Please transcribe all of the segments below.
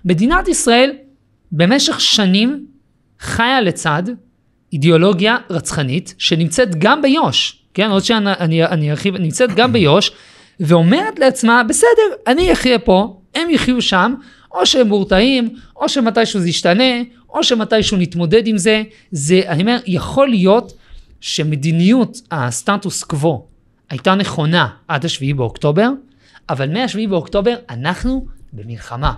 מדינת ישראל במשך שנים חיה לצד אידיאולוגיה רצחנית שנמצאת גם ביו"ש, כן? עוד שאני ארחיב, נמצאת גם ביו"ש, ואומרת לעצמה, בסדר, אני אחיה פה, הם יחיו שם, או שהם מורתעים, או שמתישהו זה ישתנה, או שמתישהו נתמודד עם זה. זה, אני אומר, יכול להיות שמדיניות הסטטוס קוו הייתה נכונה עד השביעי באוקטובר, אבל מהשביעי באוקטובר אנחנו במלחמה.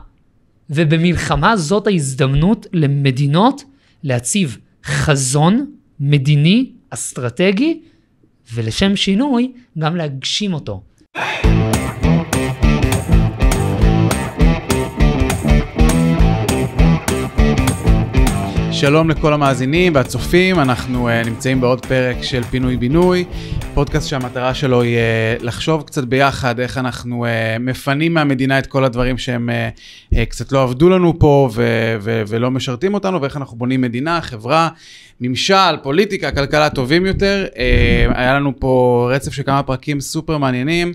ובמלחמה זאת ההזדמנות למדינות להציב חזון מדיני, אסטרטגי, ולשם שינוי גם להגשים אותו. שלום לכל המאזינים והצופים, אנחנו נמצאים בעוד פרק של פינוי בינוי, פודקאסט שהמטרה שלו היא לחשוב קצת ביחד איך אנחנו מפנים מהמדינה את כל הדברים שהם קצת לא עבדו לנו פה ולא משרתים אותנו, ואיך אנחנו בונים מדינה, חברה, ממשל, פוליטיקה, כלכלה טובים יותר. היה לנו פה רצף של כמה פרקים סופר מעניינים,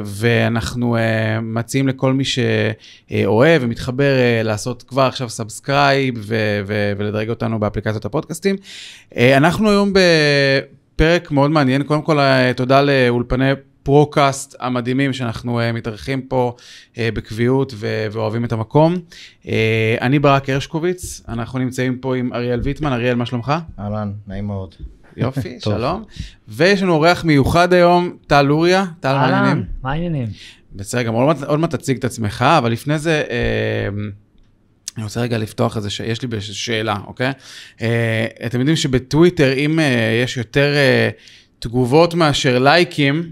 ואנחנו מציעים לכל מי שאוהב ומתחבר לעשות כבר עכשיו סאבסקרייב ולדרג אותנו באפליקציות הפודקאסטים. אנחנו היום בפרק מאוד מעניין. קודם כל תודה לאולפני פרוקאסט המדהימים שאנחנו מתארחים פה בקביעות ואוהבים את המקום. אני ברק הרשקוביץ, אנחנו נמצאים פה עם אריאל ויטמן. אריאל, מה שלומך? אהלן, נעים מאוד. יופי, שלום. ויש לנו אורח מיוחד היום, טל לוריה. טל, מה העניינים? מה העניינים? בסדר, גם עוד מעט תציג את עצמך, אבל לפני זה, אני רוצה רגע לפתוח את זה, יש לי שאלה, אוקיי? אתם יודעים שבטוויטר, אם יש יותר תגובות מאשר לייקים,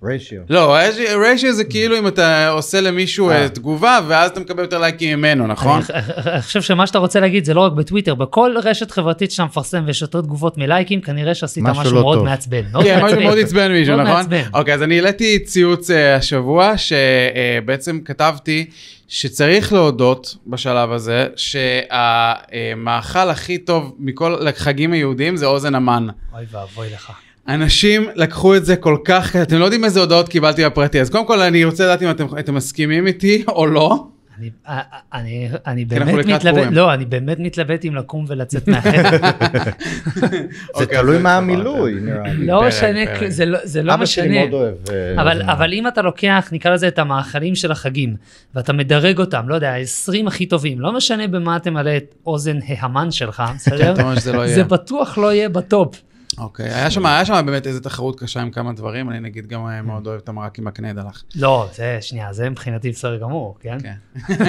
ריישיו. לא, ריישיו זה כאילו אם אתה עושה למישהו תגובה, ואז אתה מקבל יותר לייקים ממנו, נכון? אני חושב שמה שאתה רוצה להגיד זה לא רק בטוויטר, בכל רשת חברתית שאתה מפרסם ויש יותר תגובות מלייקים, כנראה שעשית משהו מאוד מעצבן. כן, משהו מאוד עצבן מישהו, נכון? אוקיי, אז אני העליתי ציוץ השבוע, שבעצם כתבתי שצריך להודות בשלב הזה, שהמאכל הכי טוב מכל החגים היהודיים זה אוזן המן. אוי ואבוי לך. אנשים לקחו את זה כל כך, אתם לא יודעים איזה הודעות קיבלתי בפרטי, אז קודם כל אני רוצה לדעת אם אתם מסכימים איתי או לא. אני באמת מתלבט, לא, אני באמת מתלבט אם לקום ולצאת מהחדר. זה תלוי מה המילוי, נראה לי. לא משנה, זה לא משנה. אבא שלי מאוד אוהב. אבל אם אתה לוקח, נקרא לזה את המאכלים של החגים, ואתה מדרג אותם, לא יודע, 20 הכי טובים, לא משנה במה אתה מלא את אוזן ההמן שלך, בסדר? זה בטוח לא יהיה בטופ. אוקיי, היה שם באמת איזו תחרות קשה עם כמה דברים, אני נגיד גם מאוד אוהב את המרק עם הקנד הלך. לא, זה שנייה, זה מבחינתי בסדר גמור, כן?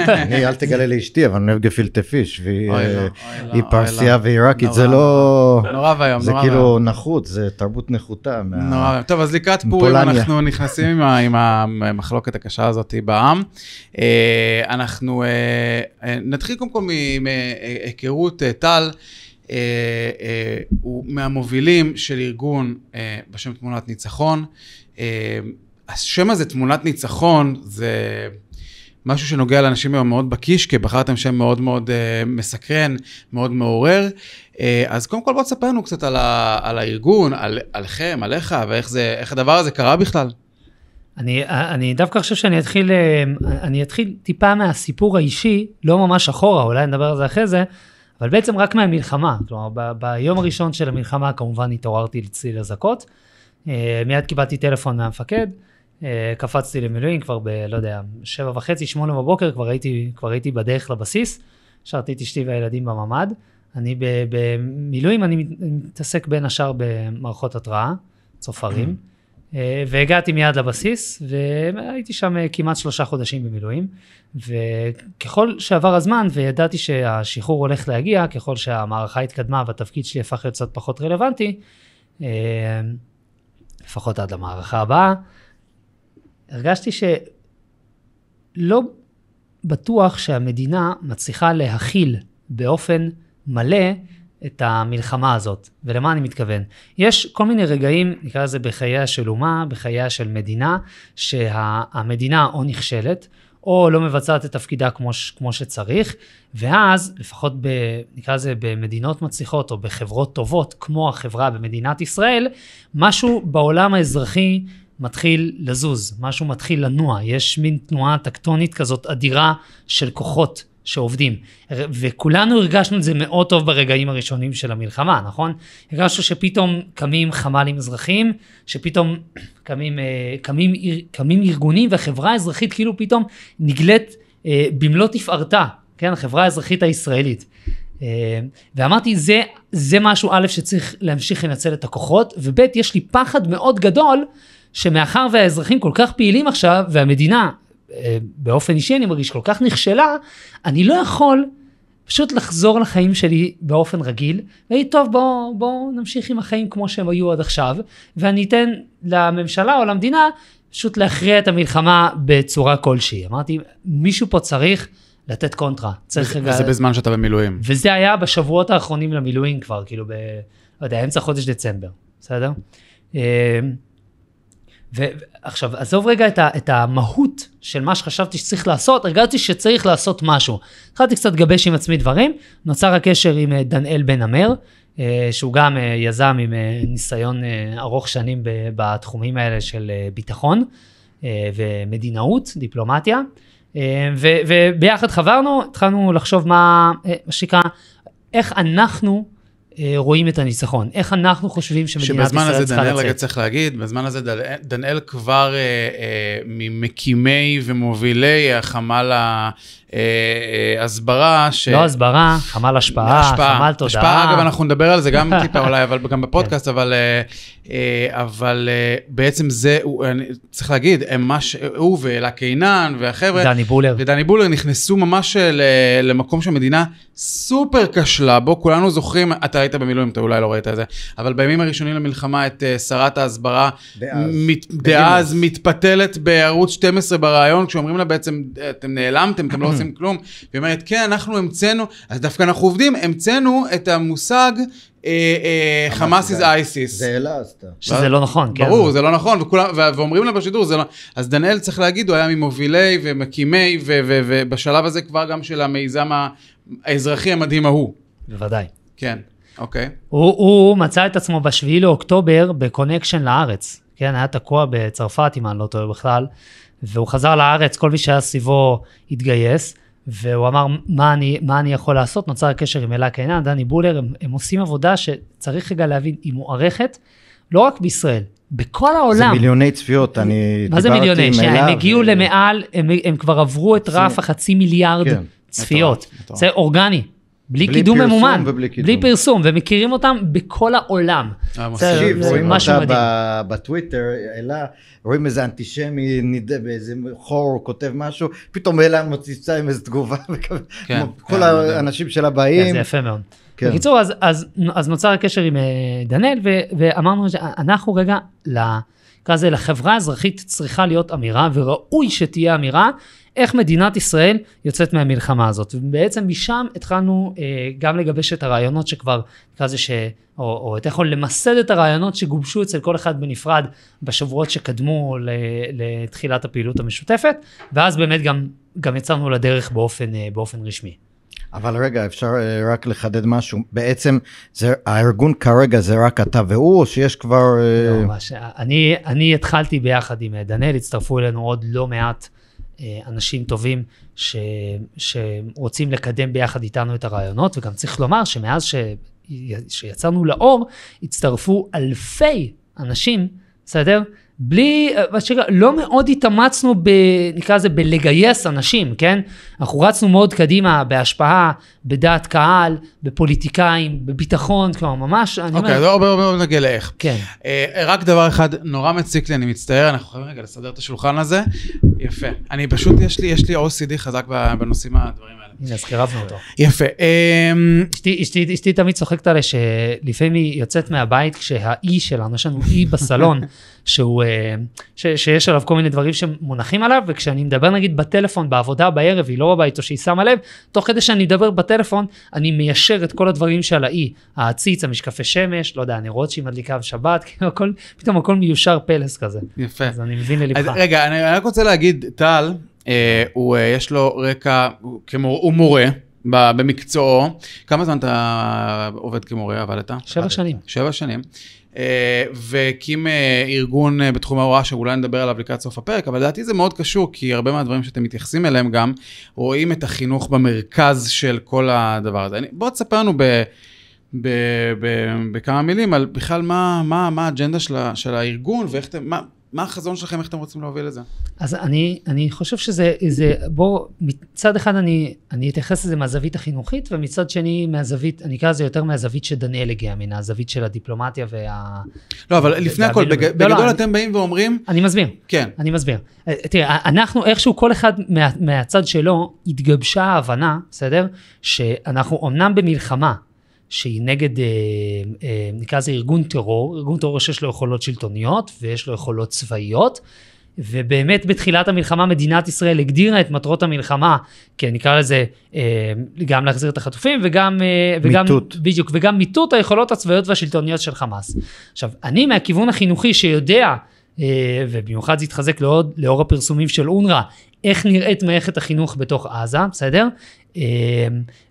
אני אל תגלה לאשתי, אבל אני אוהב גפילטה פיש, והיא פרסייה ועיראקית, זה לא... נורא והיום, זה כאילו נחות, זה תרבות נחותה. נורא, טוב, אז לקראת פורים אנחנו נכנסים עם המחלוקת הקשה הזאת בעם. אנחנו נתחיל קודם כל מהיכרות טל, הוא מהמובילים של ארגון בשם תמונת ניצחון. השם הזה, תמונת ניצחון, זה משהו שנוגע לאנשים היום מאוד בקיש, כי בחרתם שם מאוד מאוד מסקרן, מאוד מעורר. אז קודם כל בוא תספר לנו קצת על הארגון, עליכם, עליך, ואיך הדבר הזה קרה בכלל. אני דווקא חושב שאני אתחיל טיפה מהסיפור האישי, לא ממש אחורה, אולי נדבר על זה אחרי זה, אבל בעצם רק מהמלחמה. כלומר, ביום הראשון של המלחמה כמובן התעוררתי לצליל אזעקות, מיד קיבלתי טלפון מהמפקד, קפצתי למילואים כבר לא יודע, 7:30, 8 בבוקר, כבר הייתי בדרך לבסיס, שרתי את אשתי והילדים בממ"ד. אני במילואים, אני מתעסק בין השאר במערכות התראה, צופרים, והגעתי מיד לבסיס, והייתי שם כמעט 3 חודשים במילואים, וככל שעבר הזמן, וידעתי שהשחרור הולך להגיע, ככל שהמערכה התקדמה, והתפקיד שלי הפך להיות קצת פחות רלוונטי, לפחות עד למערכה הבאה, הרגשתי שלא בטוח שהמדינה מצליחה להכיל באופן מלא את המלחמה הזאת. ולמה אני מתכוון? יש כל מיני רגעים, נקרא לזה בחייה של אומה, בחייה של מדינה, שהמדינה או נכשלת, או לא מבצעת את תפקידה כמו שצריך, ואז, לפחות נקרא לזה במדינות מצליחות, או בחברות טובות, כמו החברה במדינת ישראל, משהו בעולם האזרחי מתחיל לזוז, משהו מתחיל לנוע, יש מין תנועה טקטונית כזאת אדירה של כוחות שעובדים, וכולנו הרגשנו את זה מאוד טוב ברגעים הראשונים של המלחמה, נכון? הרגשנו שפתאום קמים חמ"לים אזרחיים, שפתאום קמים ארגונים, והחברה האזרחית כאילו פתאום נגלית במלוא תפארתה, כן? החברה האזרחית הישראלית. ואמרתי, זה משהו א' שצריך להמשיך לנצל את הכוחות, וב' יש לי פחד מאוד גדול, שמאחר והאזרחים כל כך פעילים עכשיו, והמדינה, באופן אישי אני מרגיש כל כך נכשלה, אני לא יכול פשוט לחזור לחיים שלי באופן רגיל, והיא טוב, בוא נמשיך עם החיים כמו שהם היו עד עכשיו, ואני אתן לממשלה או למדינה, פשוט להכריע את המלחמה בצורה כלשהי. אמרתי, מישהו פה צריך לתת קונטרה. וזה בזמן שאתה במילואים. וזה היה בשבועות האחרונים למילואים כבר, כאילו לא יודע, אמצע חודש דצמבר, בסדר? ועכשיו, עזוב רגע את המהות של מה שחשבתי שצריך לעשות, הרגעתי שצריך לעשות משהו. התחלתי קצת גבש עם עצמי דברים, נוצר הקשר עם דנאל בן אמר, שהוא גם יזם עם ניסיון ארוך שנים בתחומים האלה של ביטחון ומדינאות, דיפלומטיה, וביחד חברנו, התחלנו לחשוב מה שנקרא, איך אנחנו רואים את הניצחון, איך אנחנו חושבים שמדינת ישראל צריכה לצאת. שבזמן הזה דנאל, רגע צריך להגיד, בזמן הזה דנאל כבר ממקימי ומובילי החמ"ל ההסברה. לא הסברה, חמ"ל השפעה, חמ"ל תודעה. השפעה, אגב, אנחנו נדבר על זה גם טיפה אולי, אבל גם בפודקאסט, אבל בעצם זה, צריך להגיד, הוא ואלה קינן והחבר'ה, ודני בולר נכנסו ממש למקום שהמדינה סופר קשלה, בו כולנו זוכרים, אתה היית במילואים, אתה אולי לא ראית את זה, אבל בימים הראשונים למלחמה, את שרת ההסברה, דאז מתפתלת בערוץ 12 ברעיון, כשאומרים לה בעצם, אתם נעלמתם, אתם לא עושים כלום, והיא אומרת, כן, אנחנו המצאנו, אז דווקא אנחנו עובדים, המצאנו את המושג, חמאס is ISIS. זה אלה עשתה. שזה לא נכון, כן. ברור, זה לא נכון, ואומרים לה בשידור, אז דנאל צריך להגיד, הוא היה ממובילי ומקימי, ובשלב הזה כבר גם של המיזם האזרחי המדהים ההוא. בוודאי. כן, אוקיי. הוא מצא את עצמו ב7 לאוקטובר בקונקשן לארץ, כן, היה תקוע בצרפת, אם אני לא טועה בכלל, והוא חזר לארץ, כל מי שהיה סביבו התגייס, והוא אמר, מה אני יכול לעשות? נוצר הקשר עם אלה קינן, דני בולר, הם עושים עבודה שצריך רגע להבין, היא מוערכת, לא רק בישראל, בכל העולם. זה מיליוני צפיות, מה זה מיליוני? הם הגיעו למעל, הם כבר עברו את רף ה500 מיליארד צפיות. זה אורגני, בלי קידום ממומן, בלי פרסום, ומכירים אותם בכל העולם. זה משהו מדהים. בטוויטר, אלה, רואים איזה אנטישמי, באיזה חור, כותב משהו, פתאום אלה מוציצה עם איזו תגובה, כל האנשים שלה באים. זה יפה מאוד. בקיצור, אז נוצר הקשר עם דנאל, ואמרנו שאנחנו רגע, כזה לחברה האזרחית צריכה להיות אמירה, וראוי שתהיה אמירה, איך מדינת ישראל יוצאת מהמלחמה הזאת. ובעצם משם התחלנו גם לגבש את הרעיונות שכבר, כזה או אתה יכול למסד את הרעיונות שגובשו אצל כל אחד בנפרד, בשבועות שקדמו לתחילת הפעילות המשותפת, ואז באמת גם יצאנו לדרך באופן רשמי. אבל רגע, אפשר רק לחדד משהו. בעצם, הארגון כרגע זה רק אתה והוא, או שיש כבר... לא, אני התחלתי ביחד עם דנאל, הצטרפו אלינו עוד לא מעט אנשים טובים שרוצים לקדם ביחד איתנו את הרעיונות, וגם צריך לומר שמאז שיצאנו לאור, הצטרפו אלפי אנשים, בסדר? לא מאוד התאמצנו נקרא זה בלגייס אנשים, כן? אנחנו רצנו מאוד קדימה בהשפעה, בדעת קהל, בפוליטיקאים, בביטחון, כלומר ממש. אוקיי, בואו נגיע לאיך. כן. רק דבר אחד נורא מציק לי, אני מצטער, אנחנו יכולים רגע לסדר את השולחן הזה. יפה. אני פשוט, יש לי OCD חזק בנושאים הדברים האלה. הנה, אז קרבנו אותו. יפה. אשתי תמיד צוחקת עליה שלפעמים היא יוצאת מהבית כשהאי שלנו, יש לנו אי בסלון, שיש עליו כל מיני דברים שמונחים עליו, וכשאני מדבר נגיד בטלפון, בעבודה, בערב, היא לא בבית או שהיא שמה לב, תוך כדי שאני מדבר בטלפון, אני מיישר את כל הדברים שעל האי, העציץ, המשקפי שמש, לא יודע, הנרות שהיא מדליקה בשבת, פתאום הכל מיושר פלס כזה. יפה. אז אני מבין ללבך. רגע, אני רק רוצה להגיד, טל, יש לו רקע, הוא מורה במקצועו. כמה זמן אתה עובד כמורה, עבדת? 7 שנים. 7 שנים. והקים ארגון בתחום ההוראה, שאולי נדבר עליו לקראת סוף הפרק, אבל לדעתי זה מאוד קשור, כי הרבה מהדברים שאתם מתייחסים אליהם גם, רואים את החינוך במרכז של כל הדבר הזה. בואו תספר לנו בכמה מילים, על בכלל מה האג'נדה של הארגון, מה החזון שלכם, איך אתם רוצים להוביל את זה? אז אני חושב שזה, בוא, מצד אחד אני אתייחס לזה מהזווית החינוכית, ומצד שני מהזווית, אני אקרא לזה יותר מהזווית שדניאל הגיע, מן הזווית של הדיפלומטיה לא, אבל לפני הכל, בגדול אתם באים ואומרים... אני מסביר. כן. אני מסביר. תראה, אנחנו איכשהו כל אחד מהצד שלו, התגבשה ההבנה, בסדר? שאנחנו אומנם במלחמה, שהיא נגד, נקרא לזה ארגון טרור שיש לו יכולות שלטוניות, ויש לו יכולות צבאיות, ובאמת בתחילת המלחמה מדינת ישראל הגדירה את מטרות המלחמה, כי נקרא לזה גם להחזיר את החטופים, וגם מיטוט. בדיוק, וגם מיטוט היכולות הצבאיות והשלטוניות של חמאס. עכשיו, אני מהכיוון החינוכי שיודע, ובמיוחד זה התחזק לאור הפרסומים של אונר"א, איך נראית מערכת החינוך בתוך עזה, בסדר?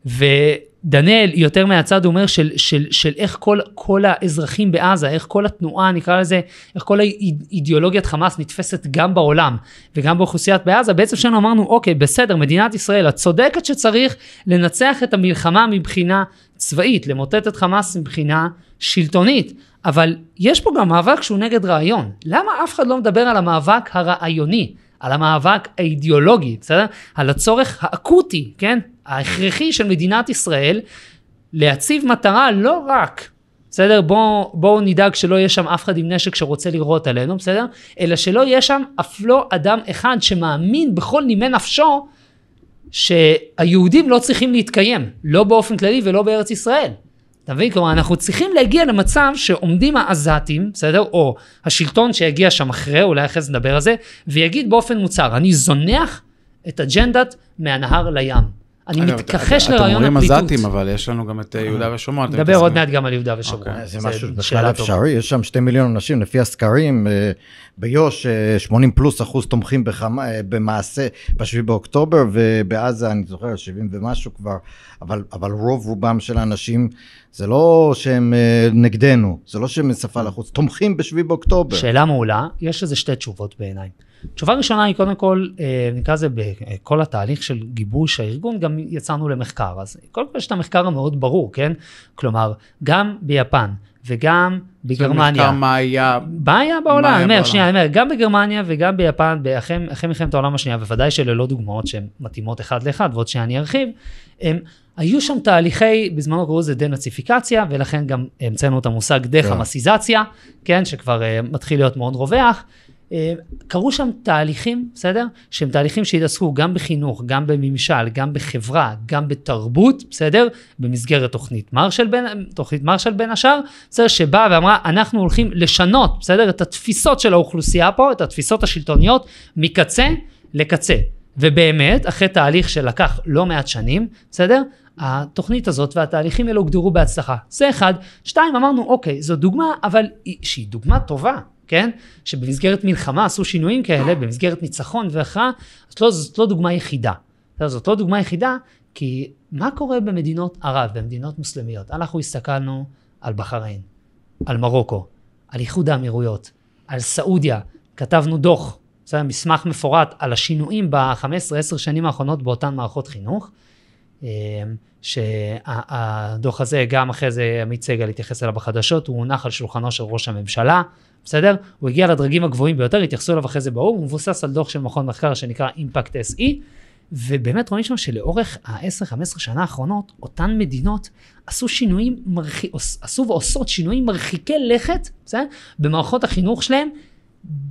ודניאל יותר מהצד אומר של איך כל האזרחים בעזה, איך כל התנועה נקרא לזה, איך כל האידיאולוגיית חמאס נתפסת גם בעולם וגם באוכלוסיית בעזה, בעצם שלנו אמרנו אוקיי בסדר, מדינת ישראל הצודקת שצריך לנצח את המלחמה מבחינה צבאית, למוטט את חמאס מבחינה שלטונית, אבל יש פה גם מאבק שהוא נגד רעיון. למה אף אחד לא מדבר על המאבק הרעיוני? על המאבק האידיאולוגי, בסדר? על הצורך האקוטי, כן? ההכרחי של מדינת ישראל, להציב מטרה לא רק, בסדר? בואו נדאג שלא יהיה שם אף אחד עם נשק שרוצה לראות עלינו, בסדר? אלא שלא יהיה שם אף לא אדם אחד שמאמין בכל נימי נפשו, שהיהודים לא צריכים להתקיים, לא באופן כללי ולא בארץ ישראל. אתה מבין? כלומר, אנחנו צריכים להגיע למצב שעומדים העזתים, בסדר? או השלטון שיגיע שם אחרי, אולי אחרי זה נדבר על זה, ויגיד באופן מוצר, אני זונח את אג'נדת מהנהר לים. אני מתכחש לרעיון הפליטות. אתם אומרים עזתים, אבל יש לנו גם את יהודה ושומרון. נדבר עוד מעט גם על יהודה ושומרון. זה משהו בכלל אפשרי, יש שם 2 מיליון אנשים, לפי הסקרים, ביוש 80+% תומכים במעשה ב7 באוקטובר, ובעזה אני זוכר 70 ומשהו כבר, אבל רוב רובם של האנשים, זה לא שהם נגדנו, זה לא שהם משפה לחוץ, תומכים ב7 באוקטובר. שאלה מעולה, יש לזה 2 תשובות בעיניי. תשובה ראשונה היא קודם כל, נקרא זה בכל התהליך של גיבוש הארגון, גם יצאנו למחקר. אז קודם כל יש את המחקר המאוד ברור, כן? כלומר, גם ביפן וגם בגרמניה. זה מחקר מה היה? מה היה בעולם? אני אומר, גם בגרמניה וגם ביפן, אחרי מלחמת העולם השנייה, בוודאי שללא דוגמאות שהן מתאימות אחד לאחד, ועוד שאני ארחיב, היו שם תהליכי, בזמנו קראו לזה דנאציפיקציה, ולכן גם המצאנו את המושג דה-חמאסיזציה, כן? שכבר מתחיל להיות מאוד רווח. קרו שם תהליכים, בסדר? שהם תהליכים שהתעסקו גם בחינוך, גם בממשל, גם בחברה, גם בתרבות, בסדר? במסגרת תוכנית מרשל בין השאר, בסדר? שבאה ואמרה, אנחנו הולכים לשנות, בסדר? את התפיסות של האוכלוסייה פה, את התפיסות השלטוניות, מקצה לקצה. ובאמת, אחרי תהליך שלקח לא מעט שנים, בסדר? התוכנית הזאת והתהליכים האלו הוגדרו בהצלחה. זה אחד. 2, אמרנו, אוקיי, זו דוגמה, אבל שהיא דוגמה טובה. כן? שבמסגרת מלחמה עשו שינויים כאלה, במסגרת ניצחון והכרעה, זאת לא דוגמה יחידה. זאת לא דוגמה יחידה, כי מה קורה במדינות ערב, במדינות מוסלמיות? אנחנו הסתכלנו על בחריין, על מרוקו, על איחוד האמירויות, על סעודיה, כתבנו דוח, זה מסמך מפורט על השינויים ב-15-10 שנים האחרונות באותן מערכות חינוך, שהדוח הזה, גם אחרי זה עמית סגל התייחס אליו בחדשות, הוא הונח על שולחנו של ראש הממשלה, בסדר? הוא הגיע לדרגים הגבוהים ביותר, התייחסו אליו אחרי זה באור, הוא מבוסס על דוח של מכון מחקר שנקרא Impact SE, ובאמת רואים שם שלאורך ה-10-15 שנה האחרונות, אותן מדינות עשו ועושות שינויים מרחיקי לכת, בסדר? במערכות החינוך שלהם,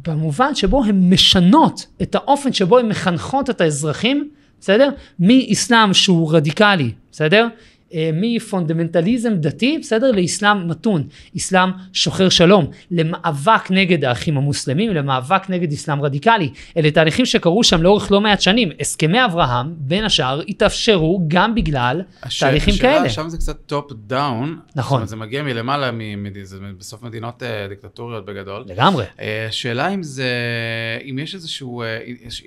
במובן שבו הן משנות את האופן שבו הן מחנכות את האזרחים, בסדר? מאסלאם שהוא רדיקלי, בסדר? מפונדמנטליזם דתי, בסדר? לאסלאם מתון, אסלאם שוחר שלום, למאבק נגד האחים המוסלמים, למאבק נגד אסלאם רדיקלי. אלה תהליכים שקרו שם לאורך לא מעט שנים. הסכמי אברהם, בין השאר, התאפשרו גם בגלל תהליכים כאלה. שם זה קצת טופ דאון. נכון. זה מגיע מלמעלה, זה בסוף מדינות דיקטטוריות בגדול. לגמרי. השאלה אם יש איזושהי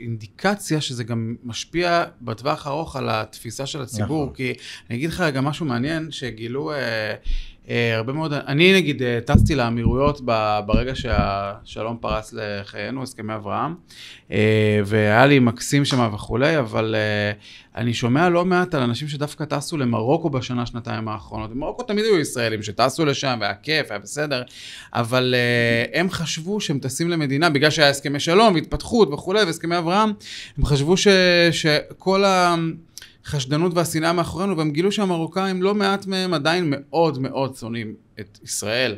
אינדיקציה שזה גם משפיע בטווח הארוך על התפיסה של הציבור, כי אני אגיד לך גם משהו מעניין שגילו הרבה מאוד, אני נגיד טסתי לאמירויות ברגע שהשלום פרץ לחיינו, הסכמי אברהם, והיה לי מקסים שם וכולי, אבל אני שומע לא מעט על אנשים שדווקא טסו למרוקו בשנה, שנתיים האחרונות. במרוקו תמיד היו ישראלים שטסו לשם, והיה כיף, היה בסדר, אבל הם חשבו שהם טסים למדינה, בגלל שהיה הסכמי שלום, והתפתחות וכולי, והסכמי אברהם, הם חשבו שכל החשדנות והשנאה מאחורינו, והם גילו שהמרוקאים לא מעט מהם עדיין מאוד מאוד שונאים את ישראל.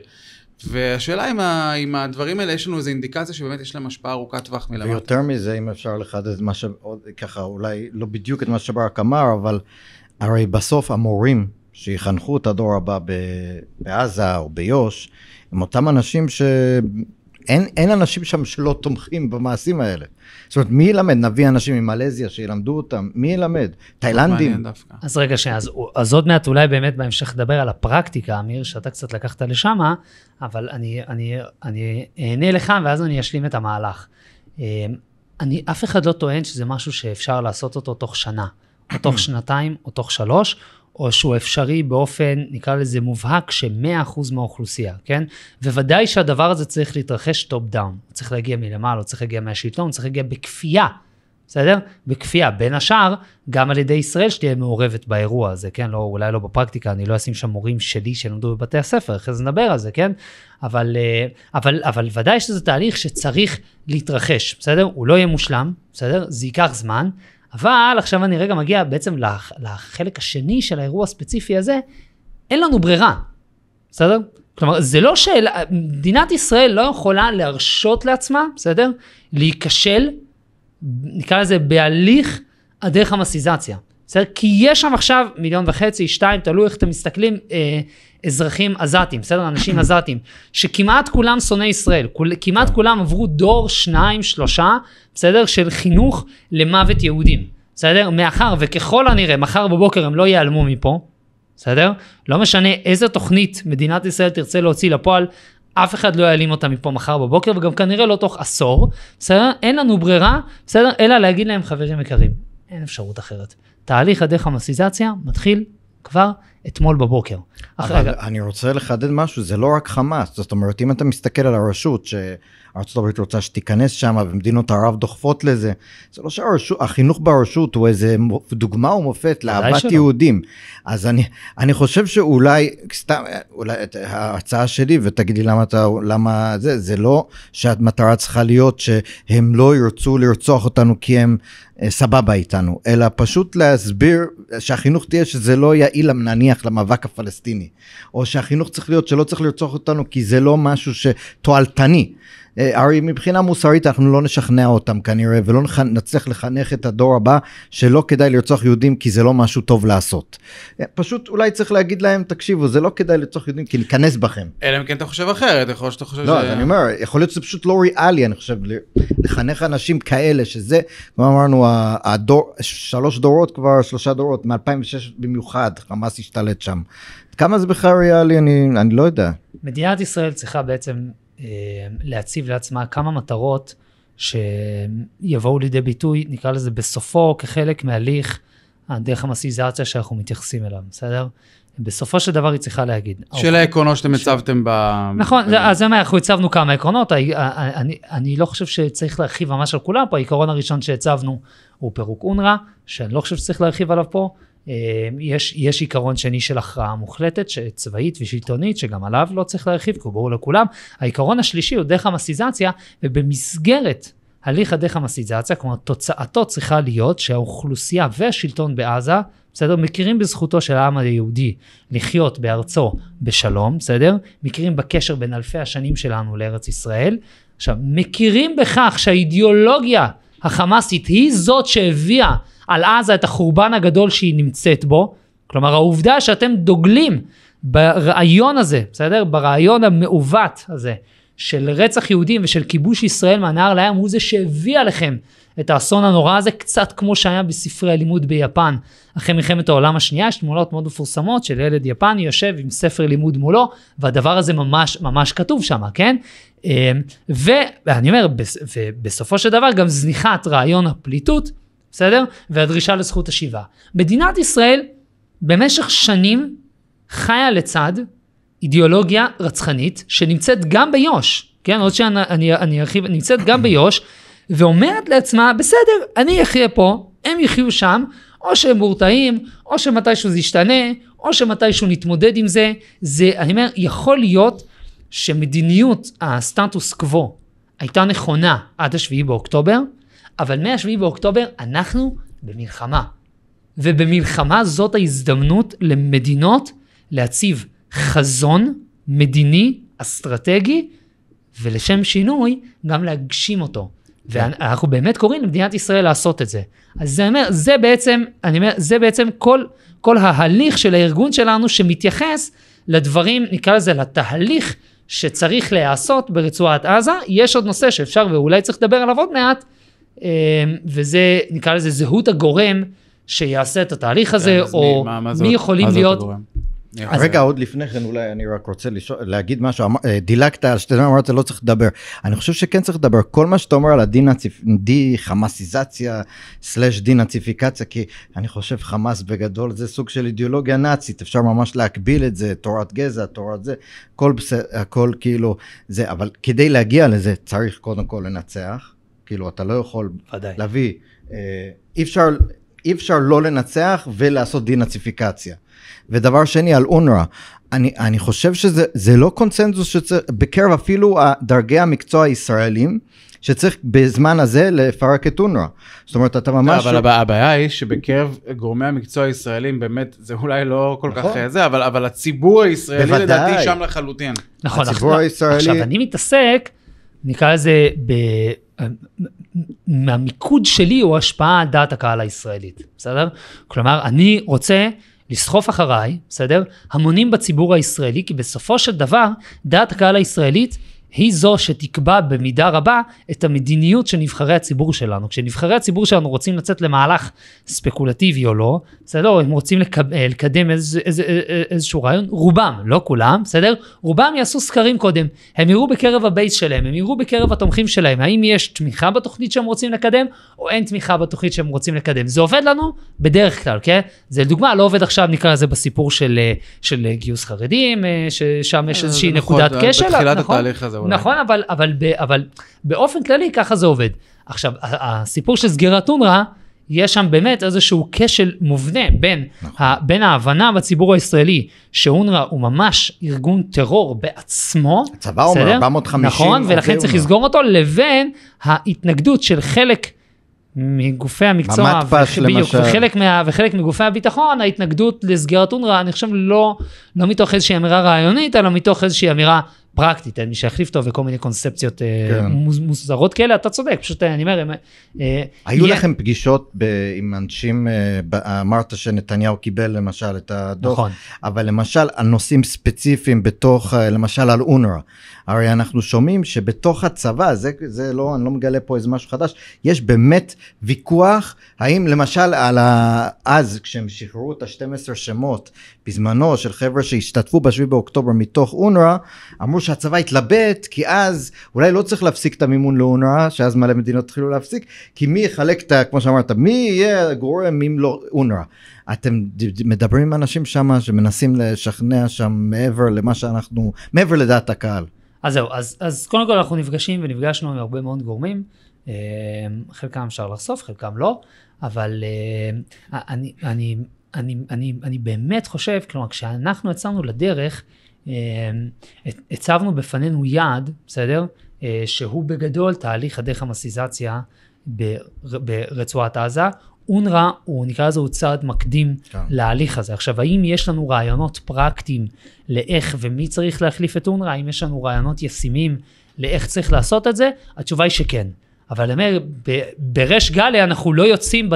והשאלה אם הדברים האלה יש לנו איזו אינדיקציה שבאמת יש להם השפעה ארוכת טווח מלמטה. ויותר מזה, אם אפשר לחדד מה ככה, אולי לא בדיוק את מה שברק אמר, אבל הרי בסוף המורים שיחנכו את הדור הבא בעזה או ביוש, הם אותם אנשים אין אנשים שם שלא תומכים במעשים האלה. זאת אומרת, מי ילמד? נביא אנשים ממלזיה שילמדו אותם, מי ילמד? תאילנדים. אז רגע אז עוד מעט אולי באמת בהמשך לדבר על הפרקטיקה, אמיר, שאתה קצת לקחת לשם, אבל אני אענה לך ואז אני אשלים את המהלך. אף אחד לא טוען שזה משהו שאפשר לעשות אותו תוך שנה, או תוך שנתיים, או תוך 3, או שהוא אפשרי באופן, נקרא לזה מובהק, ש100% מהאוכלוסייה, כן? וודאי שהדבר הזה צריך להתרחש טופ דאון, צריך להגיע מלמעלה, צריך להגיע מהשלטון, צריך להגיע בכפייה, בסדר? בכפייה, בין השאר, גם על ידי ישראל שתהיה מעורבת באירוע הזה, כן? לא, אולי לא בפרקטיקה, אני לא אשים שם מורים שלי שלמדו בבתי הספר, אחרי זה נדבר על זה, כן? אבל ודאי שזה תהליך שצריך להתרחש, בסדר? הוא לא יהיה מושלם, בסדר? זה ייקח זמן, אבל עכשיו אני רגע מגיע בעצם לחלק השני של האירוע הספציפי הזה, אין לנו ברירה, בסדר? כלומר, זה לא שאלה, מדינת ישראל לא יכולה להרשות לעצמה, בסדר? להיכשל, נקרא לזה בהליך הדרך המסיזציה, בסדר? כי יש שם עכשיו 1.5 מיליון, 2, תלוי איך אתם מסתכלים, אזרחים עזתים, בסדר? אנשים עזתים, שכמעט כולם שונאי ישראל, כמעט כולם עברו דור 2, 3, בסדר? של חינוך למוות יהודים, בסדר? מאחר וככל הנראה, מחר בבוקר הם לא ייעלמו מפה, בסדר? לא משנה איזה תוכנית מדינת ישראל תרצה להוציא לפועל, אף אחד לא יעלים אותה מפה מחר בבוקר, וגם כנראה לא תוך עשור, בסדר? אין לנו ברירה, בסדר? אלא להגיד להם חברים יקרים, אין אפשרות אחרת. תהליך הדרך המסיזציה מתחיל כבר אתמול בבוקר. אבל אני רוצה לחדד משהו, זה לא רק חמאס, זאת אומרת, אם אתה מסתכל על הרשות, שארצות הברית רוצה שתיכנס שם, ומדינות ערב דוחפות לזה, זה לא שהחינוך ברשות הוא איזה דוגמה ומופת לאהבת יהודים, אז אני חושב שאולי, סתם, אולי ההצעה שלי, ותגידי למה זה לא שהמטרה צריכה להיות שהם לא ירצו לרצוח אותנו כי הם סבבה איתנו, אלא פשוט להסביר שהחינוך תהיה שזה לא יעיל נניח למאבק הפלסטיני, או שהחינוך צריך להיות שלא צריך לרצוח אותנו כי זה לא משהו שתועלתני. הרי מבחינה מוסרית אנחנו לא נשכנע אותם כנראה, ולא נצליח לחנך את הדור הבא שלא כדאי לרצוח יהודים כי זה לא משהו טוב לעשות. פשוט אולי צריך להגיד להם, תקשיבו, זה לא כדאי לרצוח יהודים כי ניכנס בכם. אלא אם כן אתה חושב אחרת, יכול להיות שאתה חושב לא, אז אני אומר, יכול להיות שזה פשוט לא ריאלי, אני חושב, לחנך אנשים כאלה, שזה, כמו אמרנו, 3 דורות כבר, 3 דורות, מ-2006 במיוחד, חמאס השתלט שם. כמה זה בכלל ריאלי, אני לא יודע. מדינת ישראל צריכה בעצם להציב לעצמה כמה מטרות שיבואו לידי ביטוי, נקרא לזה בסופו כחלק מהליך הדרך המסיזציה שאנחנו מתייחסים אליו, בסדר? בסופו של דבר היא צריכה להגיד. של העקרונות שאתם הצבתם נכון, אז אנחנו הצבנו כמה עקרונות, אני לא חושב שצריך להרחיב ממש על כולם פה, העיקרון הראשון שהצבנו הוא פירוק אונר"א, שאני לא חושב שצריך להרחיב עליו פה, יש עיקרון שני של הכרעה מוחלטת, צבאית ושלטונית, שגם עליו לא צריך להרחיב, כי הוא ברור לכולם. העיקרון השלישי הוא דרך המסיזציה, ובמסגרת הליך הדרך המסיזציה, כלומר תוצאתו צריכה להיות שהאוכלוסייה והשלטון בעזה, בסדר, מכירים בזכותו של העם היהודי לחיות בארצו בשלום, בסדר? מכירים בקשר בין אלפי השנים שלנו לארץ ישראל. עכשיו, מכירים בכך שהאידיאולוגיה החמאסית היא זאת שהביאה על עזה את החורבן הגדול שהיא נמצאת בו, כלומר העובדה שאתם דוגלים ברעיון הזה, בסדר? ברעיון המעוות הזה של רצח יהודים ושל כיבוש ישראל מהנהר לים, הוא זה שהביא עליכם את האסון הנורא הזה, קצת כמו שהיה בספרי הלימוד ביפן, אחרי מלחמת העולם השנייה, יש תמונות מאוד מפורסמות של ילד יפני יושב עם ספר לימוד מולו, והדבר הזה ממש ממש כתוב שם, כן? ואני אומר, בסופו של דבר גם זניחת רעיון הפליטות, בסדר? והדרישה לזכות השיבה. מדינת ישראל במשך שנים חיה לצד אידיאולוגיה רצחנית שנמצאת גם ביוש, כן, עוד שאני ארחיב, נמצאת גם ביוש, ואומרת לעצמה, בסדר, אני אחיה פה, הם יחיו שם, או שהם מורתעים, או שמתישהו זה ישתנה, או שמתישהו נתמודד עם זה. אני אומר, יכול להיות שמדיניות הסטטוס קוו הייתה נכונה עד השביעי באוקטובר, אבל מהשביעי באוקטובר אנחנו במלחמה. ובמלחמה זאת ההזדמנות למדינות להציב חזון מדיני, אסטרטגי, ולשם שינוי גם להגשים אותו. ואנחנו באמת קוראים למדינת ישראל לעשות את זה. אז זה בעצם כל ההליך של הארגון שלנו שמתייחס לדברים, נקרא לזה לתהליך שצריך להיעשות ברצועת עזה. יש עוד נושא שאפשר ואולי צריך לדבר עליו עוד מעט, וזה נקרא לזה זהות הגורם שיעשה את התהליך הזה, או מי יכולים להיות... רגע, עוד לפני כן, אולי אני רק רוצה להגיד משהו, דילגת על שאתה אמרת, לא צריך לדבר. אני חושב שכן צריך לדבר, כל מה שאתה אומר על די-חמאסיזציה, /די-נאציפיקציה, כי אני חושב חמאס בגדול, זה סוג של אידיאולוגיה נאצית, אפשר ממש להקביל את זה, תורת גזע, תורת זה, הכל כאילו זה, אבל כדי להגיע לזה, צריך קודם כל לנצח, כאילו אתה לא יכול להביא, אי אפשר לא לנצח ולעשות די-נאציפיקציה. ודבר שני, על אונר"א, אני חושב שזה לא קונצנזוס שצריך, בקרב אפילו דרגי המקצוע הישראלים, שצריך בזמן הזה לפרק את אונר"א. זאת אומרת, אתה ממש... אבל הבעיה היא שבקרב גורמי המקצוע הישראלים, באמת, זה אולי לא כל כך זה, אבל הציבור הישראלי לדעתי שם לחלוטין. נכון, עכשיו אני מתעסק, נקרא לזה, מהמיקוד שלי הוא השפעה על דעת הקהל הישראלית, בסדר? כלומר, אני רוצה... לסחוף אחריי, בסדר? המונים בציבור הישראלי, כי בסופו של דבר, דעת הקהל הישראלית היא זו שתקבע במידה רבה את המדיניות של נבחרי הציבור שלנו. כשנבחרי הציבור שלנו רוצים לצאת למהלך ספקולטיבי או לא, בסדר? הם רוצים לקדם איזשהו רעיון, רובם, לא כולם, בסדר? רובם יעשו סקרים קודם, הם יראו בקרב הבייס שלהם, הם יראו בקרב התומכים שלהם, האם יש תמיכה בתוכנית שהם רוצים לקדם, או אין תמיכה בתוכנית שהם רוצים לקדם. זה עובד לנו בדרך כלל, כן? זה לדוגמה, לא עובד עכשיו, נקרא לזה בסיפור של גיוס חרדים, ששם יש איזושהי נקודת כשל, בתחילת התהליך הזה. נכון, אבל באופן כללי ככה זה עובד. עכשיו, הסיפור של סגירת אונר"א, יש שם באמת איזשהו כשל מובנה בין ההבנה בציבור הישראלי, שאונר"א הוא ממש ארגון טרור בעצמו. הצבא אומר 450. נכון, ולכן צריך לסגור אותו, לבין ההתנגדות של חלק מגופי המקצוע, וחלק מגופי הביטחון, ההתנגדות לסגירת אונר"א, אני חושב לא מתוך איזושהי אמירה רעיונית, אלא מתוך איזושהי אמירה פרקטית, מי שיחליף טוב וכל מיני קונספציות מוזרות כאלה, אתה צודק, פשוט אני אומר... היו לכם פגישות עם אנשים, אמרת שנתניהו קיבל למשל את הדוח, אבל למשל על נושאים ספציפיים בתוך, למשל על אונר"א, הרי אנחנו שומעים שבתוך הצבא, זה לא, אני לא מגלה פה איזה משהו חדש, יש באמת ויכוח, האם למשל על אז כשהם שחררו את ה-12 שמות, בזמנו של חבר'ה שהשתתפו ב7 באוקטובר מתוך אונר"א, אמרו שהצבא התלבט, כי אז אולי לא צריך להפסיק את המימון לאונר"א, שאז מלא מדינות התחילו להפסיק, כי מי יחלק את, כמו שאמרת, מי יהיה גורם אם לא אונר"א. אתם מדברים עם אנשים שם שמנסים לשכנע שם מעבר למה שאנחנו, מעבר לדעת הקהל. אז זהו, אז קודם כל אנחנו נפגשים ונפגשנו עם הרבה מאוד גורמים, חלקם אפשר לחשוף, חלקם לא, אבל אני באמת חושב, כלומר, כשאנחנו יצאנו לדרך, הצבנו בפנינו יעד, בסדר? שהוא בגדול תהליך הדחמאסיזציה ברצועת עזה. אונר"א הוא נקרא לזה הוא צעד מקדים להליך הזה. עכשיו, האם יש לנו רעיונות פרקטיים לאיך ומי צריך להחליף את אונר"א? האם יש לנו רעיונות ישימים לאיך צריך לעשות את זה? התשובה היא שכן. אבל אומר, ברש גלי אנחנו לא יוצאים,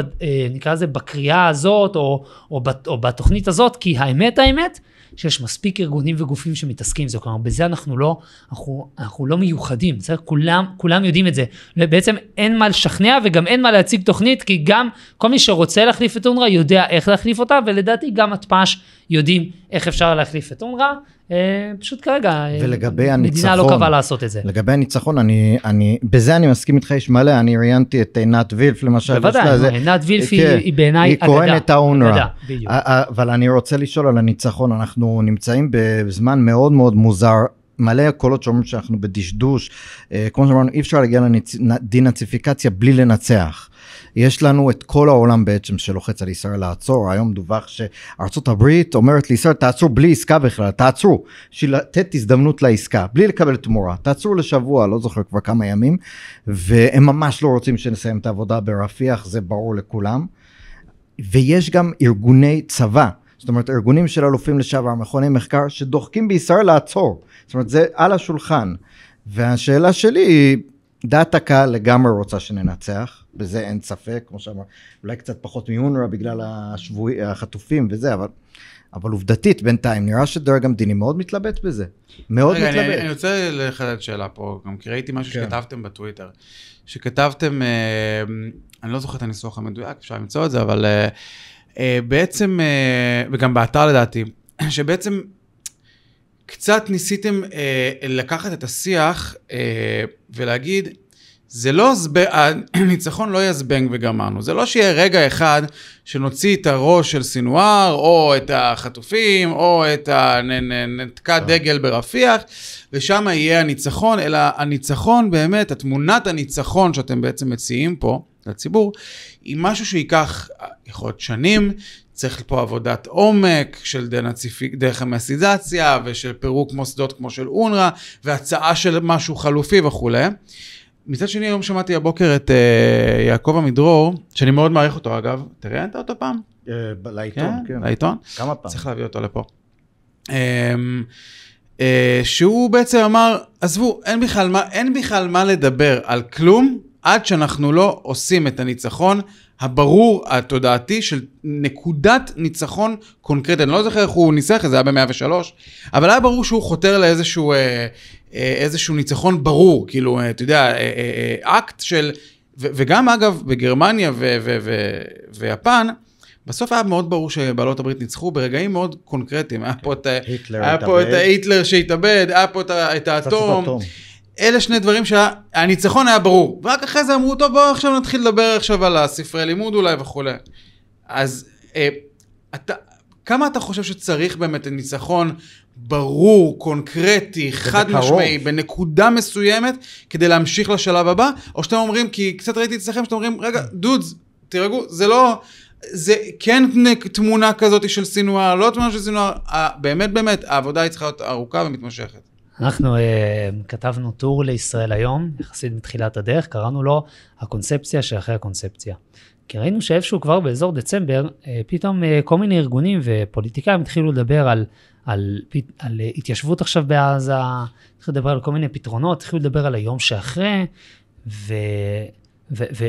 נקרא לזה, בקריאה הזאת או בתוכנית הזאת, כי האמת, שיש מספיק ארגונים וגופים שמתעסקים זה, כלומר, בזה אנחנו לא מיוחדים, כולם יודעים את זה. בעצם אין מה לשכנע וגם אין מה להציג תוכנית, כי גם כל מי שרוצה להחליף את אונר"א יודע איך להחליף אותה, ולדעתי גם התפ"ש יודעים איך אפשר להחליף את אונר"א, פשוט כרגע, מדינה לא קבעה לעשות את זה. לגבי הניצחון, בזה אני מסכים איתך, יש מלא, אני ראיינתי את עינת וילף, למשל. בוודאי, עינת וילף היא בעיניי אגדה. היא כהנת האונרה. אבל אני רוצה לשאול על הניצחון, אנחנו נמצאים בזמן מאוד מאוד מוזר, מלא קולות שאומרים שאנחנו בדשדוש, כמו שאמרנו, אי אפשר להגיע לדינציפיקציה בלי לנצח. יש לנו את כל העולם בעצם שלוחץ על ישראל לעצור, היום דווח שארצות הברית אומרת לישראל, תעצרו בלי עסקה בכלל, תעצרו, לתת הזדמנות לעסקה, בלי לקבל תמורה, תעצרו לשבוע, לא זוכר כבר כמה ימים, והם ממש לא רוצים שנסיים את העבודה ברפיח, זה ברור לכולם, ויש גם ארגוני צבא, זאת אומרת, ארגונים של אלופים לשעבר, מכוני מחקר, שדוחקים בישראל לעצור, זאת אומרת, זה על השולחן, והשאלה שלי היא, דעת הקהל לגמרי רוצה שננצח, בזה אין ספק, כמו שאמר, אולי קצת פחות מאונר"א בגלל החטופים וזה, אבל עובדתית בינתיים, נראה שדרג המדיני מאוד מתלבט בזה, מאוד מתלבט. אני רוצה לחדד שאלה פה, גם כי ראיתי משהו שכתבתם בטוויטר, שכתבתם, אני לא זוכר את הניסוח המדויק, אפשר למצוא את זה, אבל בעצם, וגם באתר לדעתי, שבעצם קצת ניסיתם לקחת את השיח ולהגיד, זה לא, הניצחון לא יזבנג וגמרנו, זה לא שיהיה רגע אחד שנוציא את הראש של סינואר, או את החטופים, או את נתקע דגל ברפיח, ושם יהיה הניצחון, אלא הניצחון באמת, התמונת הניצחון שאתם בעצם מציעים פה לציבור, היא משהו שיקח יכול להיות שנים, צריך פה עבודת עומק של דמסיזציה ושל פירוק מוסדות כמו של אונר"א, והצעה של משהו חלופי וכו'. מצד שני, היום שמעתי הבוקר את יעקב עמידרור, שאני מאוד מעריך אותו אגב, תראה את אותו פעם? לעיתון, כן. לעיתון? כמה פעם. צריך להביא אותו לפה. שהוא בעצם אמר, עזבו, אין בכלל מה לדבר על כלום, עד שאנחנו לא עושים את הניצחון הברור, התודעתי של נקודת ניצחון קונקרטית. אני לא זוכר איך הוא ניסח, זה היה ב-103, אבל היה ברור שהוא חותר לאיזשהו ניצחון ברור, כאילו, אתה יודע, אקט של, וגם אגב, בגרמניה ויפן, בסוף היה מאוד ברור שבעלות הברית ניצחו ברגעים מאוד קונקרטיים. היה פה את היטלר שהתאבד, היה פה את האטום. אלה שני דברים שהניצחון היה ברור. ורק אחרי זה אמרו, טוב, בואו עכשיו נתחיל לדבר עכשיו על הספרי לימוד אולי וכו'. אז כמה אתה חושב שצריך באמת ניצחון ברור, קונקרטי, חד משמעי, בנקודה מסוימת, כדי להמשיך לשלב הבא? או שאתם אומרים, כי קצת ראיתי אצלכם, שאתם אומרים, רגע, דודס, תירגעו, זה לא, זה כן תמונה כזאת של סינואר, לא תמונה של סינואר, באמת, העבודה היא צריכה להיות ארוכה ומתמשכת. אנחנו כתבנו טור לישראל היום, יחסית מתחילת הדרך, קראנו לו הקונספציה שאחרי הקונספציה. כי ראינו שאיפשהו כבר באזור דצמבר, פתאום כל מיני ארגונים ופוליטיקאים התחילו לדבר על התיישבות עכשיו בעזה, התחילו לדבר על כל מיני פתרונות, התחילו לדבר על היום שאחרי,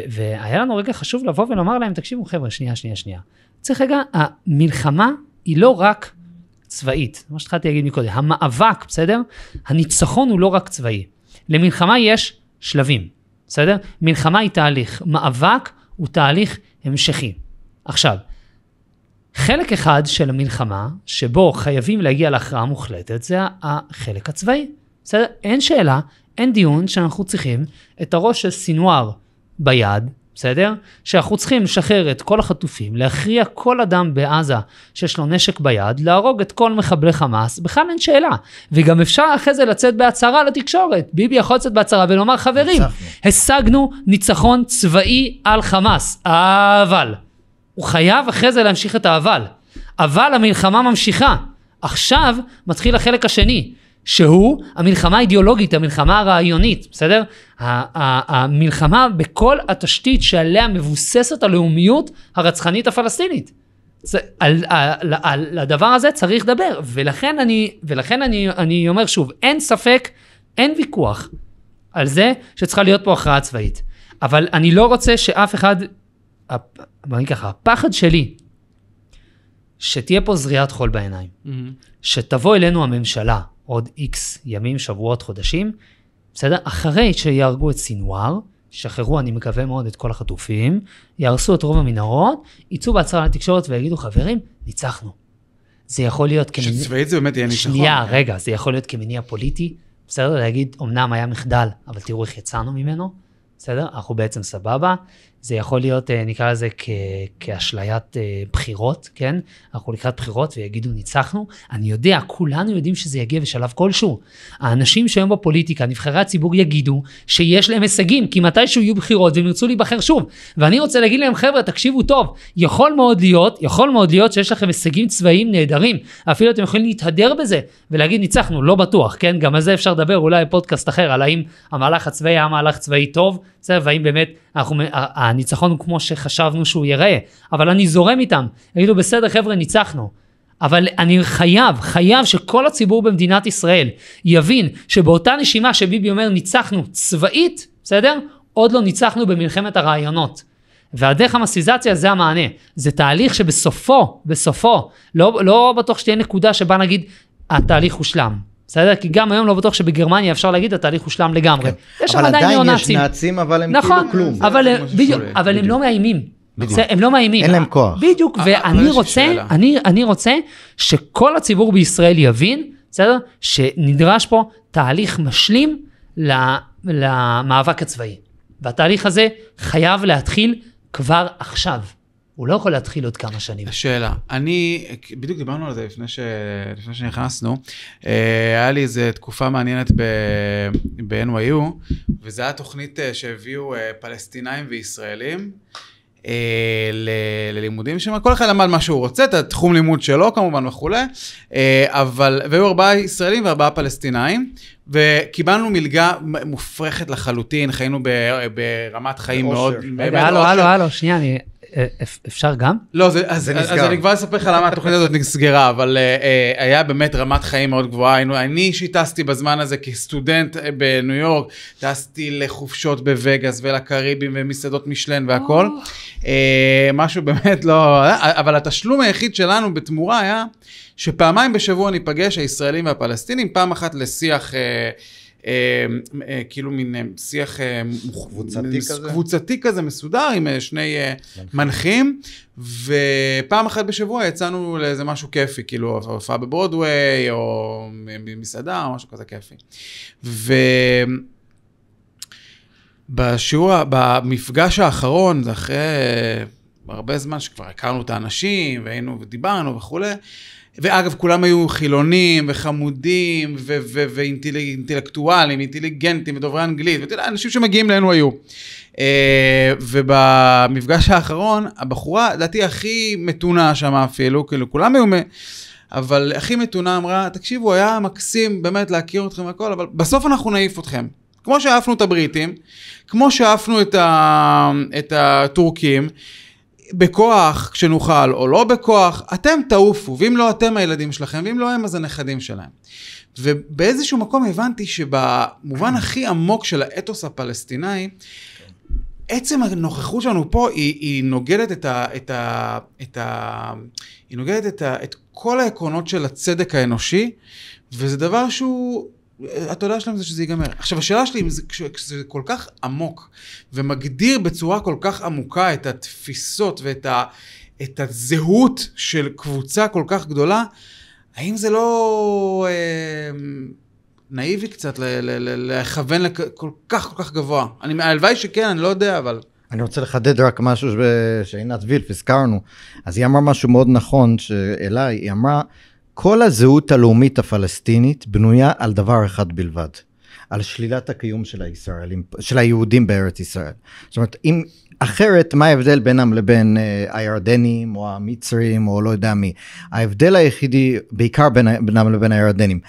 והיה לנו רגע חשוב לבוא ולומר להם, תקשיבו חבר'ה, שנייה. צריך רגע, המלחמה היא לא רק צבאית, מה שהתחלתי להגיד מקודם, המאבק, בסדר? הניצחון הוא לא רק צבאי. למלחמה יש שלבים, בסדר? מלחמה היא תהליך, מאבק הוא תהליך המשכי. עכשיו, חלק אחד של המלחמה, שבו חייבים להגיע להכרעה מוחלטת, זה החלק הצבאי. בסדר? אין שאלה, אין דיון שאנחנו צריכים את הראש של סינואר ביד, בסדר? שאנחנו צריכים לשחרר את כל החטופים, להכריע כל אדם בעזה שיש לו נשק ביד, להרוג את כל מחבלי חמאס, בכלל אין שאלה. וגם אפשר אחרי זה לצאת בהצהרה לתקשורת. ביבי יכול לצאת בהצהרה ולומר, חברים, השגנו ניצחון צבאי על חמאס. אבל הוא חייב אחרי זה להמשיך את אבל המלחמה ממשיכה. עכשיו מתחיל החלק השני, שהוא המלחמה האידיאולוגית, המלחמה הרעיונית, בסדר? המלחמה בכל התשתית שעליה מבוססת הלאומיות הרצחנית הפלסטינית. על הדבר הזה צריך לדבר, ולכן אני אומר שוב, אין ספק, אין ויכוח על זה שצריכה להיות פה הכרעה צבאית. אבל אני לא רוצה שאף אחד, בואי ככה, הפחד שלי, שתהיה פה זריעת חול בעיניים, שתבוא אלינו הממשלה, עוד X ימים, שבועות, חודשים, בסדר? אחרי שיהרגו את סינואר, שחררו, אני מקווה מאוד, את כל החטופים, יהרסו את רוב המנהרות, יצאו בהצהרה לתקשורת ויגידו, חברים, ניצחנו. זה יכול להיות שצבאית זה באמת יהיה ניצחון. שנייה, רגע, זה יכול להיות כמניע פוליטי, בסדר? להגיד, אמנם היה מחדל, אבל תראו איך יצאנו ממנו, בסדר? אנחנו בעצם סבבה. זה יכול להיות, נקרא לזה, כאשליית בחירות, כן? אנחנו לקראת בחירות ויגידו, ניצחנו. אני יודע, כולנו יודעים שזה יגיע בשלב כלשהו. האנשים שהיום בפוליטיקה, נבחרי הציבור יגידו שיש להם הישגים, כי מתישהו יהיו בחירות והם ירצו להיבחר שוב. ואני רוצה להגיד להם, חבר'ה, תקשיבו טוב, יכול מאוד להיות שיש לכם הישגים צבאיים נהדרים. אפילו אתם יכולים להתהדר בזה ולהגיד, ניצחנו, לא בטוח, כן? גם על זה אפשר לדבר, אולי פודקאסט אחר, על האם המהלך הצבאי היה מהלך צבאי טוב, והאם באמת הניצחון הוא כמו שחשבנו שהוא ייראה, אבל אני זורם איתם, יגידו בסדר חבר'ה ניצחנו, אבל אני חייב שכל הציבור במדינת ישראל יבין שבאותה נשימה שביבי אומר ניצחנו צבאית, בסדר? עוד לא ניצחנו במלחמת הרעיונות, והדרך המסיזציה זה המענה, זה תהליך שבסופו, לא בטוח שתהיה נקודה שבה נגיד התהליך הושלם, בסדר? כי גם היום לא בטוח שבגרמניה אפשר להגיד, התהליך הושלם לגמרי. אבל עדיין יש נאצים, אבל הם כאילו כלום. אבל הם לא מאיימים. הם לא מאיימים. אין להם כוח. בדיוק, ואני רוצה שכל הציבור בישראל יבין, בסדר? שנדרש פה תהליך משלים למאבק הצבאי. והתהליך הזה חייב להתחיל כבר עכשיו. הוא לא יכול להתחיל עוד כמה שנים. השאלה, בדיוק דיברנו על זה לפני שנכנסנו, היה לי איזו תקופה מעניינת ב-NYU, וזו הייתה תוכנית שהביאו פלסטינאים וישראלים, ללימודים שם, כל אחד למד מה שהוא רוצה, את התחום לימוד שלו כמובן וכו', והיו 4 ישראלים ו4 פלסטינאים, וקיבלנו מלגה מופרכת לחלוטין, חיינו ברמת חיים מאוד... הלו, שנייה, אפשר גם? לא, אז אני כבר אספר לך למה התוכנית הזאת נסגרה, אבל היה באמת רמת חיים מאוד גבוהה. אני שטסתי בזמן הזה כסטודנט בניו יורק, טסתי לחופשות בווגאס ולקריבים ומסעדות משלן והכל. משהו באמת לא... אבל התשלום היחיד שלנו בתמורה היה שפעמיים בשבוע ניפגש הישראלים והפלסטינים, פעם אחת לשיח... כאילו מין שיח קבוצתי כזה מסודר עם שני מנחים, ופעם אחת בשבוע יצאנו לאיזה משהו כיפי, כאילו הופעה בברודווי או מסעדה או משהו כזה כיפי. במפגש האחרון, זה אחרי הרבה זמן שכבר הכרנו את האנשים והיינו ודיברנו וכו', ואגב, כולם היו חילונים וחמודים ואינטלקטואלים, אינטליגנטים ודוברי אנגלית, אנשים שמגיעים לנו היו. ובמפגש האחרון, הבחורה, דעתי הכי מתונה שם אפילו, כאילו כולם היו, אבל הכי מתונה אמרה, תקשיבו, היה מקסים באמת להכיר אתכם הכל, אבל בסוף אנחנו נעיף אתכם. כמו שאהפנו את הבריטים, כמו שאהפנו את הטורקים, בכוח כשנוכל או לא בכוח, אתם תעופו, ואם לא אתם הילדים שלכם, ואם לא הם אז הנכדים שלהם. ובאיזשהו מקום הבנתי שבמובן הכי עמוק של האתוס הפלסטיני, עצם הנוכחות שלנו פה היא נוגדת היא נוגדת את כל העקרונות של הצדק האנושי, וזה דבר שהוא... התודעה שלהם זה שזה ייגמר. עכשיו, השאלה שלי, כשזה כל כך עמוק, ומגדיר בצורה כל כך עמוקה את התפיסות ואת הזהות של קבוצה כל כך גדולה, האם זה לא נאיבי קצת לכוון כל כך גבוה? הלוואי שכן, אני לא יודע, אבל... אני רוצה לחדד רק משהו שעינת וילף הזכרנו. אז היא אמרה משהו מאוד נכון שאליי, היא אמרה, כל הזהות הלאומית הפלסטינית בנויה על דבר אחד בלבד, על שלילת הקיום של היהודים בארץ ישראל. זאת אומרת, אם אחרת, מה ההבדל בינם לבין הירדנים או המצרים או לא יודע מי? ההבדל היחידי, בעיקר בינם לבין הירדנים,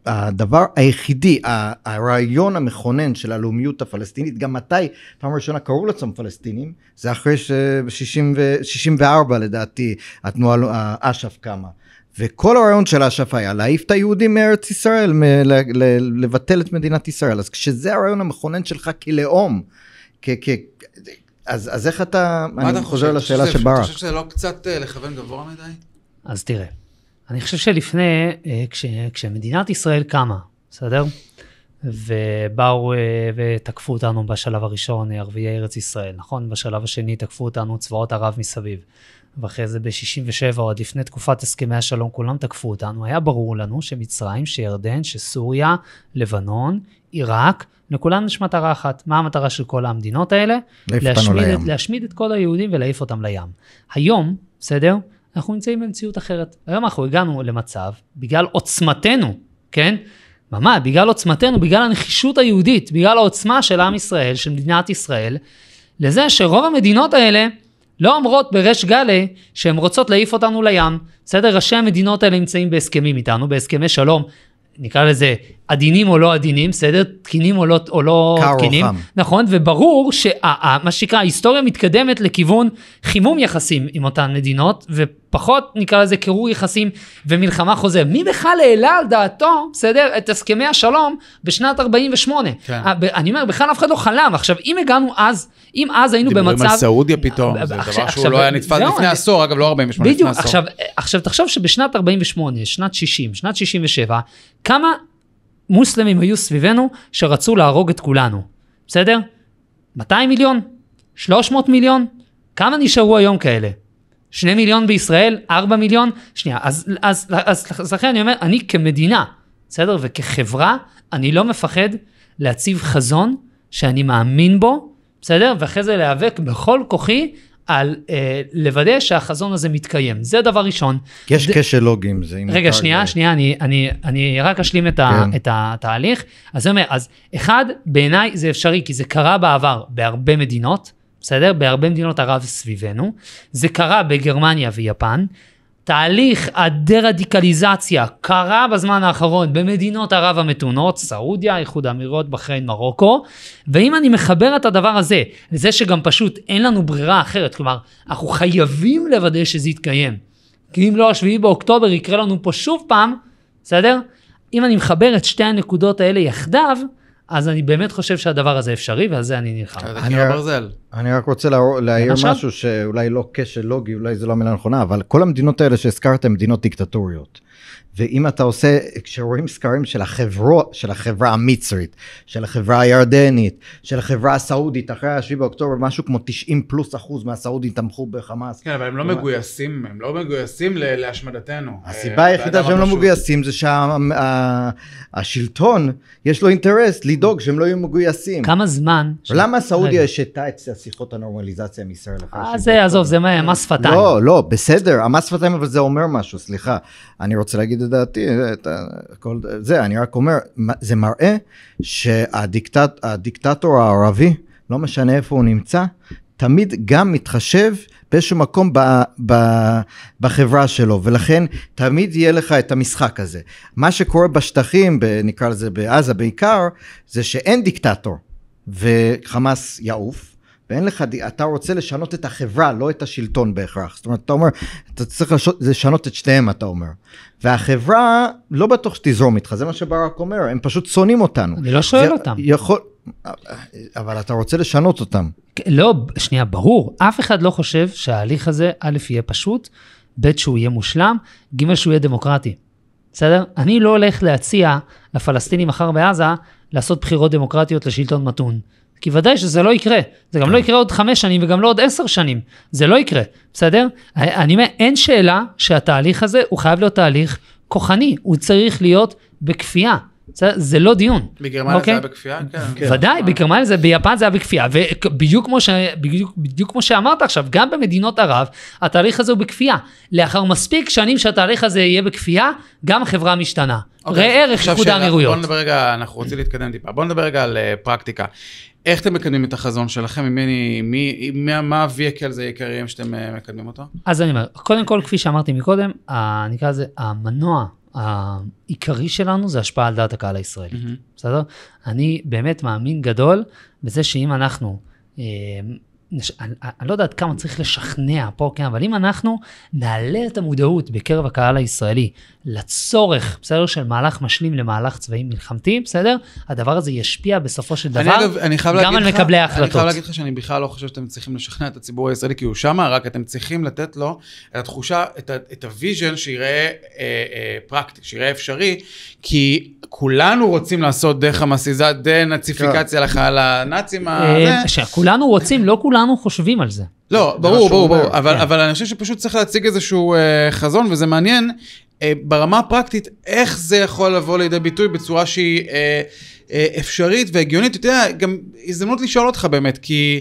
הדבר היחידי, הרעיון המכונן של הלאומיות הפלסטינית, גם מתי פעם ראשונה קראו לעצמם פלסטינים, זה אחרי 64 לדעתי, התנועה אש"ף קמה. וכל הרעיון של אש"ף היה להעיף את היהודים מארץ ישראל, לבטל את מדינת ישראל. אז כשזה הרעיון המכונן שלך כלאום, אז איך אתה, אני חוזר לשאלה שברק. אתה חושב שזה לא קצת לכוון גבוה מדי? אז תראה, אני חושב שלפני, כשמדינת ישראל קמה, בסדר? ובאו ותקפו אותנו בשלב הראשון, ערביי ארץ ישראל, נכון? בשלב השני תקפו אותנו צבאות ערב מסביב. ואחרי זה ב-67, או עד לפני תקופת הסכמי השלום, כולם תקפו אותנו, היה ברור לנו שמצרים, שירדן, שסוריה, לבנון, עיראק, לכולם יש מטרה אחת. מה המטרה של כל המדינות האלה? להשמיד את כל היהודים ולהעיף אותם לים. היום, בסדר? אנחנו נמצאים במציאות אחרת. היום אנחנו הגענו למצב, בגלל עוצמתנו, כן? ממש, בגלל עוצמתנו, בגלל הנחישות היהודית, בגלל העוצמה של עם ישראל, של מדינת ישראל, לזה שרוב המדינות האלה לא אומרות בריש גלי שהן רוצות להעיף אותנו לים. בסדר? ראשי המדינות האלה נמצאים בהסכמים איתנו, בהסכמי שלום, נקרא לזה עדינים או לא עדינים, בסדר? תקינים או לא תקינים. נכון, וברור שמה שנקרא, ההיסטוריה מתקדמת לכיוון חימום יחסים עם אותן מדינות, ופחות נקרא לזה קירור יחסים ומלחמה חוזר. מי בכלל העלה על דעתו, בסדר? את הסכמי השלום בשנת 48. כן. אני אומר, בכלל אף אחד לא חלם. עכשיו, אם הגענו אז, אם אז היינו במצב... דיבורים על סעודיה פתאום, זה דבר שהוא לא היה נתפס לפני עשור, אגב, לא 48 לפני עשור. עכשיו, תחשוב שבשנת 48, שנת 60, שנת 67, כמה מוסלמים היו סביבנו שרצו להרוג את כולנו, בסדר? 200 מיליון? 300 מיליון? כמה נשארו היום כאלה? 2 מיליון בישראל? 4 מיליון? שנייה, אז לכן אני אומר, אני כמדינה, בסדר? וכחברה, אני לא מפחד להציב חזון שאני מאמין בו, בסדר? ואחרי זה להיאבק בכל כוחי על לוודא שהחזון הזה מתקיים. זה דבר ראשון. יש קשר לוגי עם זה. רגע, שנייה, אני רק אשלים את התהליך. אז אני אומר, אז אחד, בעיניי זה אפשרי, כי זה קרה בעבר בהרבה מדינות, בסדר? בהרבה מדינות ערב סביבנו. זה קרה בגרמניה ויפן. תהליך הדה-רדיקליזציה קרה בזמן האחרון במדינות ערב המתונות, סעודיה, איחוד האמירויות, בחריין, מרוקו, ואם אני מחבר את הדבר הזה, לזה שגם פשוט אין לנו ברירה אחרת, כלומר, אנחנו חייבים לוודא שזה יתקיים, כי אם לא, 7 באוקטובר יקרה לנו פה שוב פעם, בסדר? אם אני מחבר את שתי הנקודות האלה יחדיו, אז אני באמת חושב שהדבר הזה אפשרי, ועל זה אני נלחם. אני רק רוצה להעיר משהו שאולי לא קשר לוגי, אולי זה לא המילה נכונה, אבל כל המדינות האלה שהזכרת הן מדינות דיקטטוריות. ואם אתה עושה, כשרואים סקרים של החברה המצרית, של החברה הירדנית, של החברה הסעודית, אחרי 7 באוקטובר, משהו כמו 90+% מהסעודים תמכו בחמאס. כן, אבל הם לא מגויסים, להשמדתנו. הסיבה היחידה שהם לא מגויסים זה שהשלטון, יש לו אינטרס לדאוג שהם לא יהיו מגויסים. כמה זמן? ולמה סעודיה השתה את שיחות הנורמליזציה מישראל? זה, עזוב, זה מס שפתיים. לא, בסדר, המס שפתיים, אבל זה אומר משהו, סליחה. אני רוצה להגיד את דעתי, אני רק אומר, זה מראה שהדיקטטור הערבי, לא משנה איפה הוא נמצא, תמיד גם מתחשב באיזשהו מקום בחברה שלו, ולכן תמיד יהיה לך את המשחק הזה. מה שקורה בשטחים, נקרא לזה בעזה בעיקר, זה שאין דיקטטור, וחמאס יעוף, ואין לך, אתה רוצה לשנות את החברה, לא את השלטון בהכרח. זאת אומרת, אתה אומר, אתה צריך לשנות את שתיהם, אתה אומר. והחברה לא בטוח שתזרום איתך, זה מה שברק אומר, הם פשוט שונאים אותנו. אני לא שואל אותם. אבל אתה רוצה לשנות אותם. לא, שנייה, ברור. אף אחד לא חושב שההליך הזה, א' יהיה פשוט, ב' שהוא יהיה מושלם, ג' שהוא יהיה דמוקרטי. בסדר? אני לא הולך להציע לפלסטינים מחר בעזה, לעשות בחירות דמוקרטיות לשלטון מתון. כי ודאי שזה לא יקרה. זה גם לא יקרה עוד 5 שנים וגם לא עוד 10 שנים. זה לא יקרה. בסדר? אני אומר, אין שאלה שהתהליך הזה הוא חייב להיות תהליך כוחני. הוא צריך להיות בכפייה. זה לא דיון. בגרמניה זה היה בכפייה? כן. ודאי, בגרמניה זה, ביפן זה היה בכפייה. ובדיוק כמו שאמרת עכשיו, גם במדינות ערב, התהליך הזה הוא בכפייה. לאחר מספיק שנים שהתהליך הזה יהיה בכפייה, גם החברה משתנה. ראה ערך איחוד האמירויות. בוא נדבר רגע, אנחנו רוצים להתקדם טיפה. בוא נדבר רגע על פרקטיקה. איך אתם מקדמים את החזון שלכם? מה הוויקל זה העיקריים שאתם מקדמים אותו? אז אני אומר, קודם כל, כפי שאמרתי מקודם, נקרא לזה, המנוע העיקרי שלנו זה השפעה על דעת הקהל הישראלית. בסדר? אני באמת מאמין גדול בזה שאם אנחנו, אני לא יודעת כמה צריך לשכנע פה, כן, אבל אם אנחנו נעלה את המודעות בקרב הקהל הישראלי לצורך, בסדר, של מהלך משלים למהלך צבאי מלחמתי, בסדר? הדבר הזה ישפיע בסופו של דבר גם על מקבלי ההחלטות. אני חייב להגיד לך שאני בכלל לא חושב שאתם צריכים לשכנע את הציבור הישראלי, כי הוא שמה, רק אתם צריכים לתת לו את התחושה, את הוויז'ן שיראה פרקטי, שיראה אפשרי, כי כולנו רוצים לעשות דרך המסיזה, דנאציפיקציה לך על הנאצים. כולנו רוצים, לא כולנו כולנו חושבים על זה. לא, ברור, אבל אני חושב שפשוט צריך להציג איזשהו חזון, וזה מעניין, ברמה הפרקטית, איך זה יכול לבוא לידי ביטוי בצורה שהיא אפשרית והגיונית. אתה יודע, גם הזדמנות לשאול אותך באמת, כי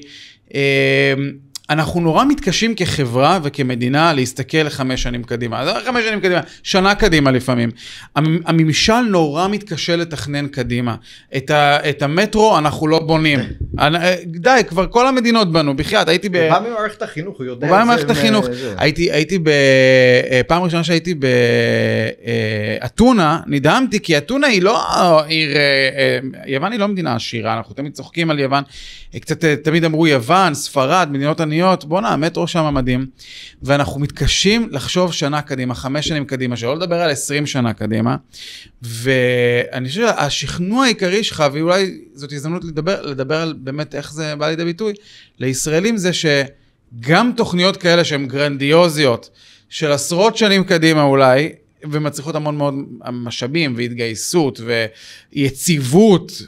אנחנו נורא מתקשים כחברה וכמדינה להסתכל 5 שנים קדימה. 5 שנים קדימה, שנה קדימה לפעמים. הממשל נורא מתקשה לתכנן קדימה. את המטרו אנחנו לא בונים. די, כבר כל המדינות בנו. בחייאת, הייתי ב... הוא בא ממערכת החינוך, הוא יודע... הוא בא ממערכת החינוך. הייתי פעם ראשונה שהייתי באתונה, נדהמתי, כי אתונה היא לא עיר... יוון היא לא מדינה עשירה, אנחנו תמיד צוחקים על יוון. קצת תמיד אמרו יוון, ספרד, מדינות עניות, בוא נה, המטרו שם מדהים, ואנחנו מתקשים לחשוב שנה קדימה, 5 שנים קדימה, שלא לדבר על 20 שנה קדימה, ואני חושב שהשכנוע העיקרי שלך, ואולי זאת הזדמנות לדבר על באמת איך זה בא לידי ביטוי, לישראלים זה שגם תוכניות כאלה שהן גרנדיוזיות, של עשרות שנים קדימה אולי, ומצריכות המון מאוד משאבים, והתגייסות, ויציבות,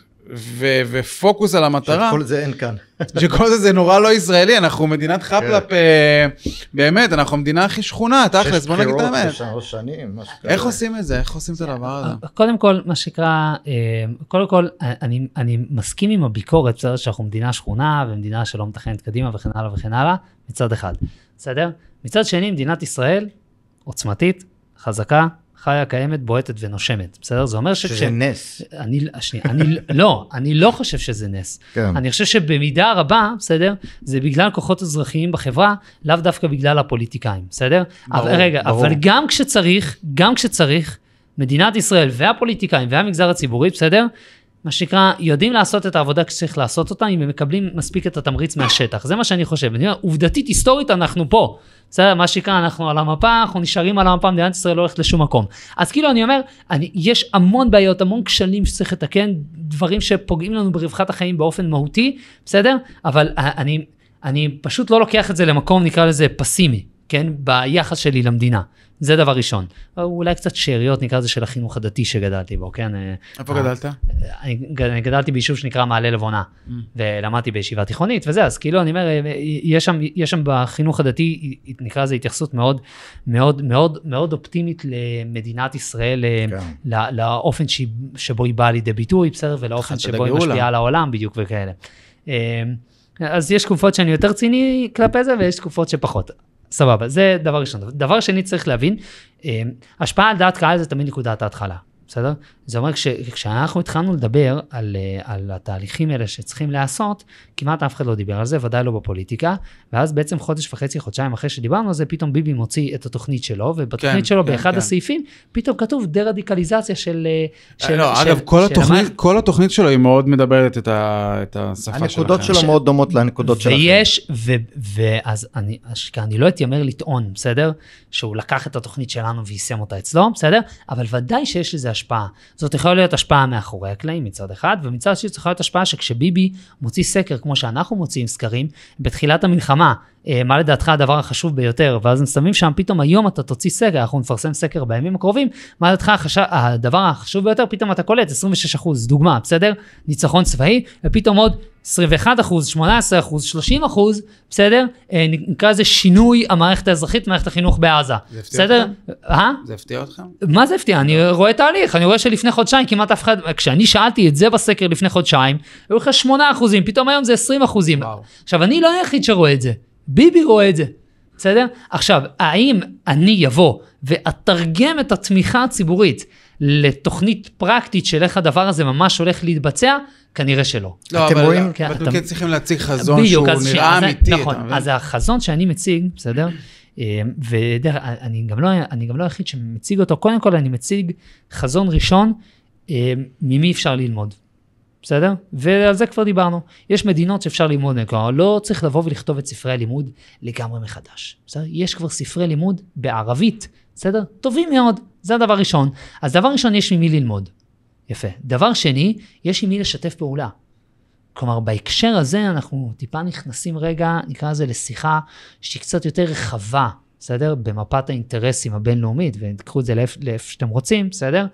ופוקוס על המטרה. שכל זה אין כאן. שכל זה נורא לא ישראלי, אנחנו מדינת חפלפ, באמת, אנחנו המדינה הכי שכונה, תכלס, בוא נגיד את האמת. 6 שנים, איך עושים את זה? איך עושים את הדבר הזה? קודם כל, מה שקרה, קודם כל, אני מסכים עם הביקורת, בסדר, שאנחנו מדינה שכונה, ומדינה שלא מתכנת קדימה, וכן הלאה וכן הלאה, מצד אחד. בסדר? מצד שני, מדינת ישראל, עוצמתית, חזקה, חיה, קיימת, בועטת ונושמת. בסדר? זה אומר שזה נס. אני לא חושב שזה נס. כן. אני חושב שבמידה רבה, בסדר? זה בגלל כוחות אזרחיים בחברה, לאו דווקא בגלל הפוליטיקאים, בסדר? ברור, רגע, ברור. אבל גם כשצריך, מדינת ישראל והפוליטיקאים והמגזר הציבורי, בסדר? מה שנקרא, יודעים לעשות את העבודה כשצריך לעשות אותה, אם הם מקבלים מספיק את התמריץ מהשטח. זה מה שאני חושב. עובדתית, היסטורית, אנחנו פה. בסדר, מה שנקרא, אנחנו על המפה, אנחנו נשארים על המפה, מדינת ישראל לא הולכת לשום מקום. אז כאילו אני אומר, יש המון בעיות, המון כשלים שצריך לתקן, דברים שפוגעים לנו ברווחת החיים באופן מהותי, בסדר? אבל אני פשוט לא לוקח את זה למקום, נקרא לזה פסימי, כן? ביחס שלי למדינה. זה דבר ראשון. אולי קצת שאריות, נקרא לזה של החינוך הדתי שגדלתי בו, כן? איפה גדלת? אני גדלתי ביישוב שנקרא מעלה לבונה, ולמדתי בישיבה תיכונית, וזה, אז כאילו אני אומר, יש שם בחינוך הדתי, נקרא לזה התייחסות מאוד, מאוד, מאוד, מאוד אופטימית למדינת ישראל, לאופן שבו היא באה לידי ביטוי, בסדר, ולאופן שבו היא משפיעה על העולם, בדיוק וכאלה. אז יש תקופות שאני יותר ציני כלפי זה, ויש תקופות שפחות. סבבה, זה דבר ראשון. דבר שני צריך להבין, השפעה על דעת קהל זה תמיד נקודת ההתחלה, בסדר? זה אומר כשאנחנו התחלנו לדבר על התהליכים האלה שצריכים לעשות, כמעט אף אחד לא דיבר על זה, ודאי לא בפוליטיקה, ואז בעצם חודש וחצי, חודשיים אחרי שדיברנו על זה, פתאום ביבי מוציא את התוכנית שלו, ובתוכנית שלו באחד הסעיפים, פתאום כתוב דה-רדיקליזציה של... לא, אגב, כל התוכנית שלו היא מאוד מדברת את השפה שלכם. הנקודות שלו מאוד דומות לנקודות שלכם. ויש, ואז אני לא אתיימר לטעון, בסדר? שהוא לקח את התוכנית שלנו ויישם אותה אצלו, בסדר? אבל ודאי שיש לזה השפעה. זאת יכולה להיות השפעה מאחורי הקלעים מצד אחד, ומצד שני צריכה להיות השפעה שכשביבי מוציא סקר, כמו שאנחנו מוציאים סקרים, בתחילת המלחמה, מה לדעתך הדבר החשוב ביותר, ואז הם שמים שם, פתאום היום אתה תוציא סקר, אנחנו נפרסם סקר בימים הקרובים, מה לדעתך הדבר החשוב ביותר, פתאום אתה קולט 26%, דוגמה, בסדר? ניצחון צבאי, ופתאום עוד 21%, 18%, 30%, בסדר? נקרא לזה שינוי המערכת האזרחית, מערכת החינוך בעזה. בסדר? זה הפתיע אותך? מה זה הפתיע? אני רואה תהליך, אני רואה שלפני חודשיים כמעט אף אחד, כשאני שאלתי את זה בסקר לפני חודשיים, היו לך 8%, פתאום היום זה 20%. עכשיו, אני לא היחיד שרואה את זה. ביבי רואה את זה, בסדר? עכשיו, האם אני יבוא ואתרגם את התמיכה הציבורית לתוכנית פרקטית של איך הדבר הזה ממש הולך להתבצע? כנראה שלא. לא, אבל אתם כן צריכים להציג חזון שהוא נראה אמיתי. נכון, אז החזון שאני מציג, בסדר? ואני גם לא היחיד שמציג אותו, קודם כל אני מציג חזון ראשון, ממי אפשר ללמוד. בסדר? ועל זה כבר דיברנו. יש מדינות שאפשר ללמוד, לא צריך לבוא ולכתוב את ספרי הלימוד לגמרי מחדש. בסדר? יש כבר ספרי לימוד בערבית, בסדר? טובים מאוד. זה הדבר ראשון. אז דבר ראשון, יש ממי ללמוד. יפה. דבר שני, יש ממי לשתף פעולה. כלומר, בהקשר הזה אנחנו טיפה נכנסים רגע, נקרא לזה לשיחה שהיא קצת יותר רחבה, בסדר? במפת האינטרסים הבינלאומית, ותקחו את זה לאיפה שאתם רוצים, בסדר?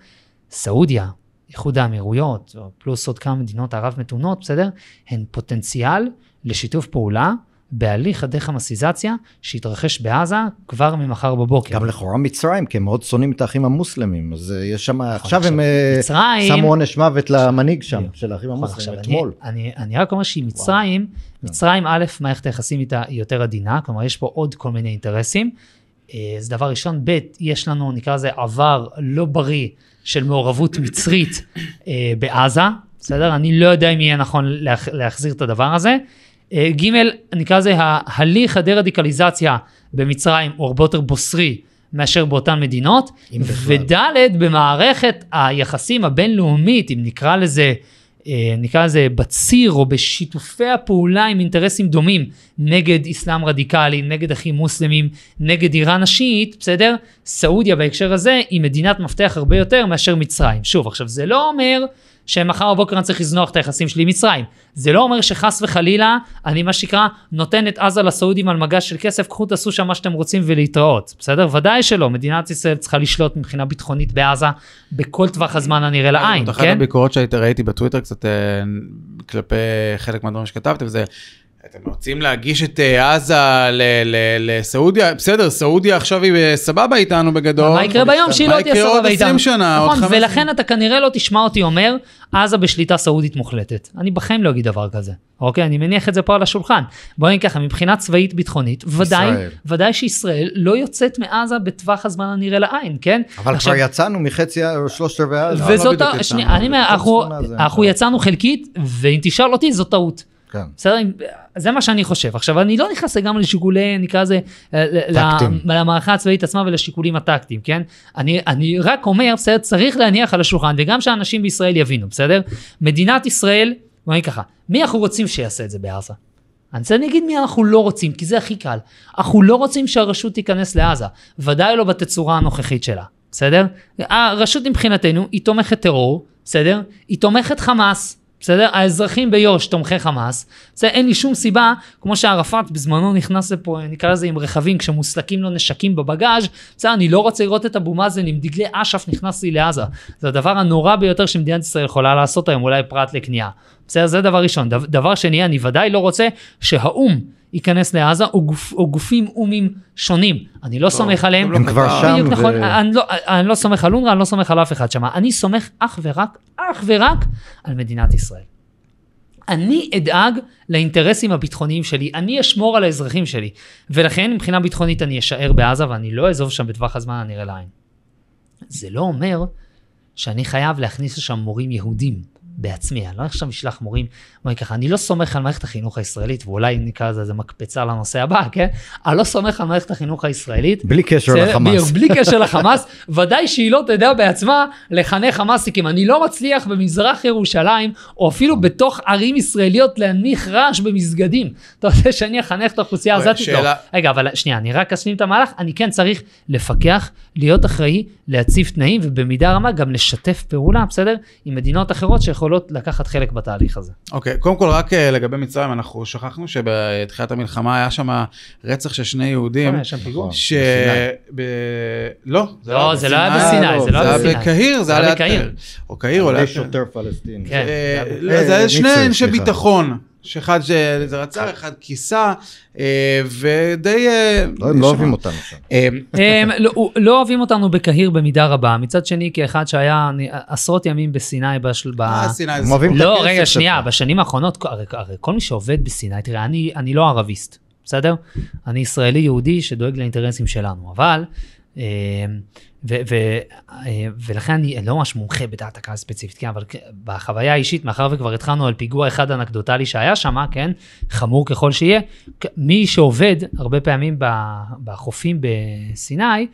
סעודיה, איחוד האמירויות, פלוס עוד כמה מדינות ערב מתונות, בסדר? הן פוטנציאל לשיתוף פעולה בהליך הדחמאסיזציה שהתרחש בעזה כבר ממחר בבוקר. גם לכאורה מצרים, כי הם מאוד שונאים את האחים המוסלמים, אז יש שם, עכשיו הם שמו עונש מוות למנהיג שם, של האחים המוסלמים, אתמול. אני רק אומר שהיא מצרים א', מערכת היחסים איתה היא יותר עדינה, כלומר יש פה עוד כל מיני אינטרסים, זה דבר ראשון, ב', יש לנו, נקרא לזה, עבר לא בריא של מעורבות מצרית בעזה, בסדר? אני לא יודע אם יהיה נכון להחזיר את הדבר הזה. ג', נקרא לזה, ההליך הדה-רדיקליזציה במצרים הוא הרבה יותר בוסרי מאשר באותן מדינות, וד', במערכת היחסים הבינלאומית, אם נקרא לזה בציר או בשיתופי הפעולה עם אינטרסים דומים, נגד אסלאם רדיקלי, נגד אחים מוסלמים, נגד איראן השיעית, בסדר? סעודיה בהקשר הזה היא מדינת מפתח הרבה יותר מאשר מצרים. שוב, עכשיו זה לא אומר שמחר בבוקר אני צריך לזנוח את היחסים שלי עם מצרים. זה לא אומר שחס וחלילה, אני מה שקרא, נותן את עזה לסעודים על מגש של כסף, קחו תעשו שם מה שאתם רוצים ולהתראות. בסדר? ודאי שלא. מדינת ישראל צריכה לשלוט מבחינה ביטחונית בעזה, בכל טווח הזמן הנראה לעין. אחת הביקורות ראיתי בטוויטר קצת כלפי חלק מהדברים שכתבתם, זה אתם רוצים להגיש את עזה לסעודיה, בסדר, סעודיה עכשיו היא סבבה איתנו בגדול. מה יקרה ביום שהיא לא תהיה סבבה איתנו? מה יקרה עוד 20 שנה? נכון, ולכן אתה כנראה לא תשמע אותי אומר, עזה בשליטה סעודית מוחלטת. אני בחיים לא אגיד דבר כזה. אוקיי, אני מניח את זה פה על השולחן. בואו נגיד ככה, מבחינה צבאית ביטחונית, ודאי שישראל לא יוצאת מעזה בטווח הזמן הנראה לעין, כן? אבל כבר יצאנו מחצי או 3/4 עזה. וזאת, אנחנו יצאנו חלקית, ואם תשאל אותי, זאת טעות. בסדר, זה מה שאני חושב. עכשיו, אני לא נכנס גם לשיקולי, נקרא זה, למערכה הצבאית עצמה ולשיקולים הטקטיים, כן? אני רק אומר, בסדר, צריך להניח על השולחן, וגם שהאנשים בישראל יבינו, בסדר? מדינת ישראל, בוא נגיד ככה, מי אנחנו רוצים שיעשה את זה בעזה? אני רוצה להגיד מי אנחנו לא רוצים, כי זה הכי קל. אנחנו לא רוצים שהרשות תיכנס לעזה, ודאי לא בתצורה הנוכחית שלה, בסדר? הרשות מבחינתנו, היא תומכת טרור, בסדר? היא תומכת חמאס, בסדר? האזרחים ביוש תומכי חמאס, בסדר? אין לי שום סיבה, כמו שערפאת בזמנו נכנס לפה, נקרא לזה עם רכבים, כשמוסלקים לו נשקים בבגאז', בסדר? אני לא רוצה לראות את אבו מאזן עם דגלי אש"ף נכנס לי לעזה. זה הדבר הנורא ביותר שמדינת ישראל יכולה לעשות היום, אולי פרט לקנייה. בסדר? זה דבר ראשון. דבר שני, אני ודאי לא רוצה שהאום ייכנס לעזה, או גופים אומים שונים. אני לא סומך עליהם. הם כבר שם. נכון, אני לא סומך על אונר"א, אני לא סומך על אף אחד שם. אני סומך אך ורק על מדינת ישראל. אני אדאג לאינטרסים הביטחוניים שלי, אני אשמור על האזרחים שלי, ולכן מבחינה ביטחונית אני אשאר בעזה, ואני לא אעזוב שם בטווח הזמן הנראה לעין. זה לא אומר שאני חייב להכניס לשם מורים יהודים, בעצמי, אני לא עכשיו משלח מורים, אני לא סומך על מערכת החינוך הישראלית, ואולי נקרא לזה מקפצה לנושא הבא, כן? אני לא סומך על מערכת החינוך הישראלית. בלי קשר לחמאס. בלי קשר לחמאס, ודאי שהיא לא תדע בעצמה לחנך חמאסיקים. אני לא מצליח במזרח ירושלים, או אפילו בתוך ערים ישראליות להניח רעש במסגדים. אתה רוצה שאני אחנך את האוכלוסייה הזאת? רגע, אבל שנייה, אני רק אשלים את המהלך, אני כן צריך לפקח, להיות אחראי, להציב תנאים, ובמידה רמה גם לשתף פעולה, בסדר? עם מדינות אחרות שיכולות לקחת חלק בתהליך הזה. אוקיי, קודם כל רק לגבי מצרים, אנחנו שכחנו שבתחילת המלחמה היה שם רצח של 2 יהודים. היה שם פיגוע? לא, זה לא היה בסיני, זה לא היה בסיני. זה היה בקהיר, זה היה ליד קהיר. או קהיר או ליד קהיר. שוטר פלסטין. זה היה 2 אנשי ביטחון. שאחד זה רצח, אחד כיסה, ודי... הם לא אוהבים אותנו שם. לא אוהבים אותנו בקהיר במידה רבה, מצד שני כאחד שהיה עשרות ימים בסיני סיני לא, רגע, שנייה, בשנים האחרונות, הרי כל מי שעובד בסיני, תראה, אני לא ערביסט, בסדר? אני ישראלי יהודי שדואג לאינטרסים שלנו, אבל... ולכן אני לא ממש מומחה בדעת הקהל ספציפית, כן, אבל בחוויה האישית, מאחר וכבר התחלנו על פיגוע אחד אנקדוטלי שהיה שם, כן, חמור ככל שיהיה, מי שעובד הרבה פעמים בחופים בסיני,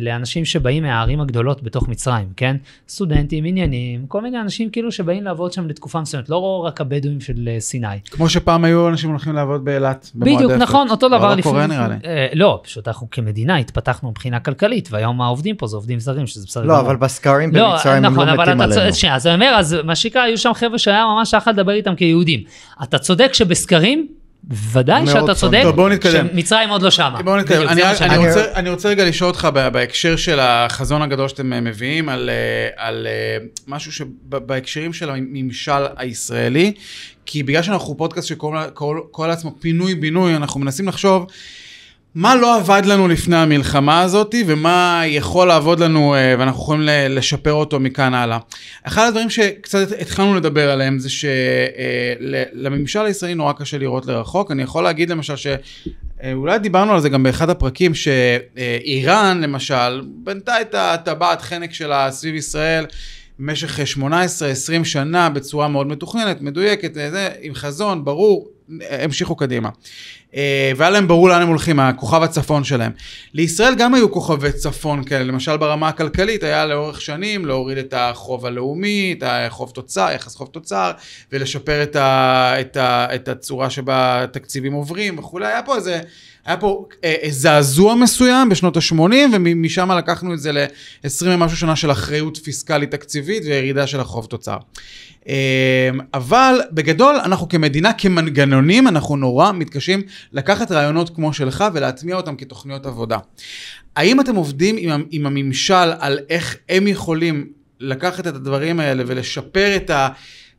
לאנשים שבאים מהערים הגדולות בתוך מצרים, כן? סטודנטים, עניינים, כל מיני אנשים כאילו שבאים לעבוד שם לתקופה מסוימת, לא רק הבדואים של סיני. כמו שפעם היו אנשים הולכים לעבוד באילת, בדיוק, נכון, אותו דבר. לא קורה נראה לי. לא, פשוט אנחנו כמדינה התפתחנו מבחינה כלכלית, והיום העובדים פה זה עובדים זרים, שזה בסדר. לא, אבל בסקרים במצרים הם לא מתים עלינו. שנייה, אז אני אומר, אז מה שקרה, היו שם חבר'ה שהיה ממש אחת לדבר איתם כיהודים. אתה צודק שבסקרים, ודאי שאתה צודק, שמצרים עוד לא שמה. בואו נתקדם. אני רוצה רגע לשאול אותך בהקשר של החזון הגדול שאתם מביאים, על משהו שבהקשרים של הממשל הישראלי, כי בגלל שאנחנו פודקאסט שקורא לעצמו פינוי-בינוי, אנחנו מנסים לחשוב מה לא עבד לנו לפני המלחמה הזאת, ומה יכול לעבוד לנו, ואנחנו יכולים לשפר אותו מכאן הלאה. אחד הדברים שקצת התחלנו לדבר עליהם, זה שלממשל הישראלי נורא קשה לראות לרחוק. אני יכול להגיד למשל שאולי דיברנו על זה גם באחד הפרקים, שאיראן למשל, בנתה את הטבעת חנק שלה סביב ישראל, במשך 18-20 שנה, בצורה מאוד מתוכננת, מדויקת, עם חזון, ברור, המשיכו קדימה. והיה להם ברור לאן הם הולכים, הכוכב הצפון שלהם. לישראל גם היו כוכבי צפון כאלה, למשל ברמה הכלכלית, היה לאורך שנים להוריד את החוב הלאומי, את החוב תוצר, יחס חוב תוצר, ולשפר את הצורה שבה תקציבים עוברים וכו'. היה פה זעזוע מסוים בשנות ה-80, ומשם לקחנו את זה ל-20 ומשהו שנה של אחריות פיסקלית תקציבית, וירידה של החוב תוצר. אבל בגדול אנחנו כמדינה, כמנגנונים, אנחנו נורא מתקשים לקחת רעיונות כמו שלך ולהטמיע אותם כתוכניות עבודה. האם אתם עובדים עם הממשל על איך הם יכולים לקחת את הדברים האלה ולשפר את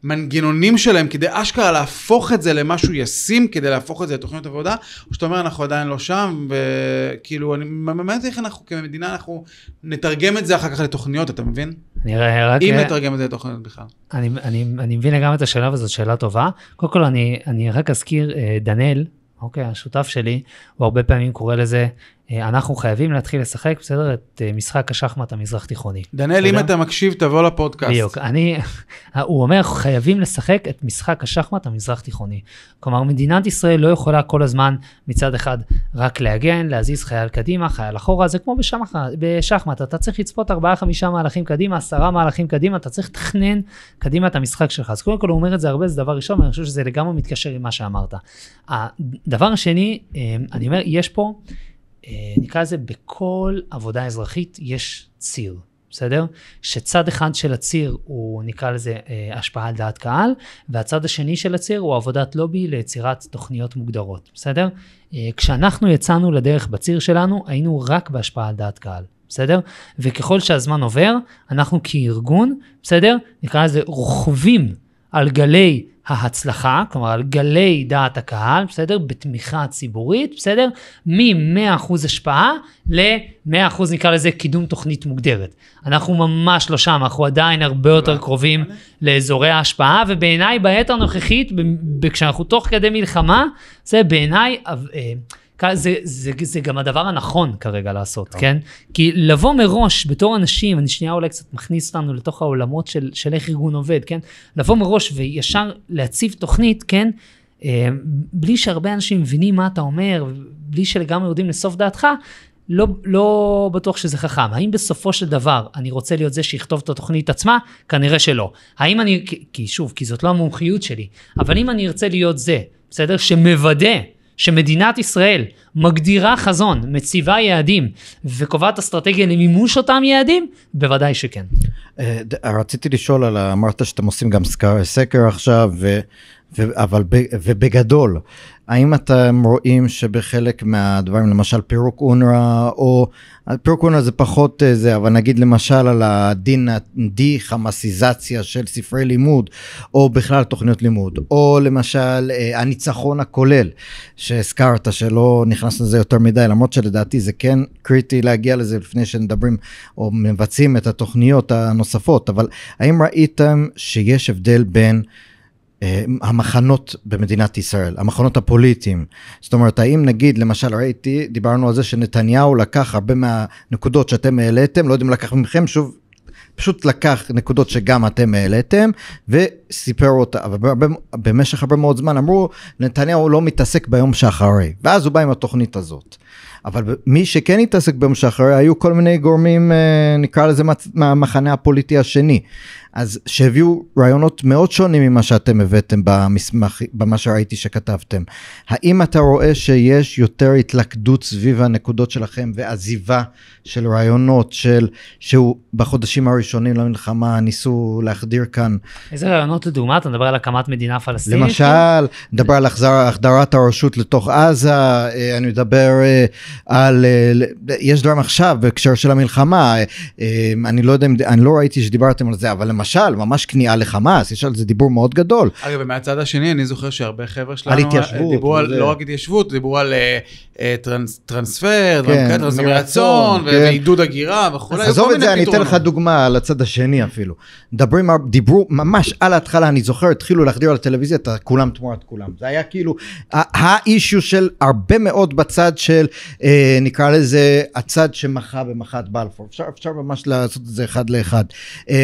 המנגנונים שלהם כדי אשכרה להפוך את זה למשהו ישים, כדי להפוך את זה לתוכניות עבודה, או שאתה אומר אנחנו עדיין לא שם, וכאילו אני באמת איך אנחנו כמדינה אנחנו נתרגם את זה אחר כך לתוכניות, אתה מבין? אם נתרגם את זה לתוכניות בכלל. אני מבין לגמרי את השאלה, וזאת שאלה טובה. קודם כל אני רק אזכיר, דניאל, אוקיי, השותף שלי, הוא הרבה פעמים קורא לזה, אנחנו חייבים להתחיל לשחק, בסדר, את משחק השחמט המזרח תיכוני. דניאל, אם אתה מקשיב, תבוא לפודקאסט. בדיוק, הוא אומר, חייבים לשחק את משחק השחמט המזרח תיכוני. כלומר, מדינת ישראל לא יכולה כל הזמן מצד אחד רק להגן, להזיז חייל קדימה, חייל אחורה, זה כמו בשחמט, אתה צריך לצפות 4-5 מהלכים קדימה, 10 מהלכים קדימה, אתה צריך לתכנן קדימה את המשחק שלך. אז קודם כל הוא אומר את זה הרבה, זה דבר ראשון, ואני חושב שזה לגמרי מתקשר עם מה שאמרת. הדבר השני, אני אומר, יש פה, נקרא לזה, בכל עבודה אזרחית יש ציר, בסדר? שצד אחד של הציר הוא נקרא לזה השפעה על דעת קהל, והצד השני של הציר הוא עבודת לובי ליצירת תוכניות מוגדרות, בסדר? כשאנחנו יצאנו לדרך בציר שלנו, היינו רק בהשפעה על דעת קהל, בסדר? וככל שהזמן עובר, אנחנו כארגון, בסדר? נקרא לזה רוכבים על גלי ההצלחה, כלומר על גלי דעת הקהל, בסדר? בתמיכה ציבורית, בסדר? מ-100% השפעה ל-100% נקרא לזה קידום תוכנית מוגדרת. אנחנו ממש לא שם, אנחנו עדיין הרבה יותר קרובים לאזורי ההשפעה, ובעיניי בעת הנוכחית, כשאנחנו תוך כדי מלחמה, זה בעיניי, זה גם הדבר הנכון כרגע לעשות, כן? כי לבוא מראש בתור אנשים, אני שנייה אולי קצת מכניס אותנו לתוך העולמות של איך ארגון עובד, כן? לבוא מראש וישר להציב תוכנית, כן? בלי שהרבה אנשים מבינים מה אתה אומר, בלי שלגמרי יודעים לסוף דעתך, לא בטוח שזה חכם. האם בסופו של דבר אני רוצה להיות זה שיכתוב את התוכנית עצמה? כנראה שלא. האם אני, כי זאת לא המומחיות שלי, אבל אם אני ארצה להיות זה, בסדר? שמוודא שמדינת ישראל מגדירה חזון, מציבה יעדים, וקובעת אסטרטגיה למימוש אותם יעדים, בוודאי שכן. רציתי לשאול, אמרת שאתם עושים גם סקר עכשיו, ובגדול, האם אתם רואים שבחלק מהדברים, למשל פירוק אונר"א, או פירוק אונר"א זה פחות זה, אבל נגיד למשל על די-חמאסיזציה של ספרי לימוד, או בכלל תוכניות לימוד, או למשל הניצחון הכולל, שהזכרת שלא נכנס לזה יותר מדי, למרות שלדעתי זה כן קריטי להגיע לזה לפני שנדברים, או מבצעים את התוכניות הנוספות, אבל האם ראיתם שיש הבדל בין המחנות במדינת ישראל, המחנות הפוליטיים? זאת אומרת, האם נגיד, למשל דיברנו על זה שנתניהו לקח הרבה מהנקודות שאתם העליתם, לא יודעים לקח מכם, שוב, פשוט לקח נקודות שגם אתם העליתם, וסיפר אותה, אבל במשך הרבה מאוד זמן אמרו, נתניהו לא מתעסק ביום שאחרי, ואז הוא בא עם התוכנית הזאת. אבל מי שכן התעסק ביום שאחרי, היו כל מיני גורמים, נקרא לזה מהמחנה הפוליטי השני, אז שהביאו רעיונות מאוד שונים ממה שאתם הבאתם במסמך, במה שראיתי שכתבתם. האם אתה רואה שיש יותר התלכדות סביב הנקודות שלכם, ועזיבה של רעיונות שהוא בחודשים הראשונים למלחמה ניסו להחדיר כאן? איזה רעיונות לדוגמה? אתה מדבר על הקמת מדינה פלסטינית? למשל, מדבר על החדרת הרשות לתוך עזה, אני מדבר על, יש דברים עכשיו בהקשר של המלחמה, אני לא יודע, אני לא ראיתי שדיברתם על זה, אבל למשל, ממש כניעה לחמאס, יש על זה דיבור מאוד גדול. אגב, מהצד השני, אני זוכר שהרבה חבר'ה שלנו דיברו על, לא רק התיישבות, דיברו על טרנספר, טרנספרצון, ועידוד הגירה וכו'. עזוב את זה, אני אתן לך דוגמה על הצד השני אפילו. דיברו ממש על ההתחלה, אני זוכר, התחילו להחדיר על הטלוויזיה, כולם תמורת כולם. זה היה כאילו, האישיו של הרבה מאוד בצד של, נקרא לזה, הצד שמחה במחאת בלפור. אפשר ממש לעשות את זה אחד לאחד.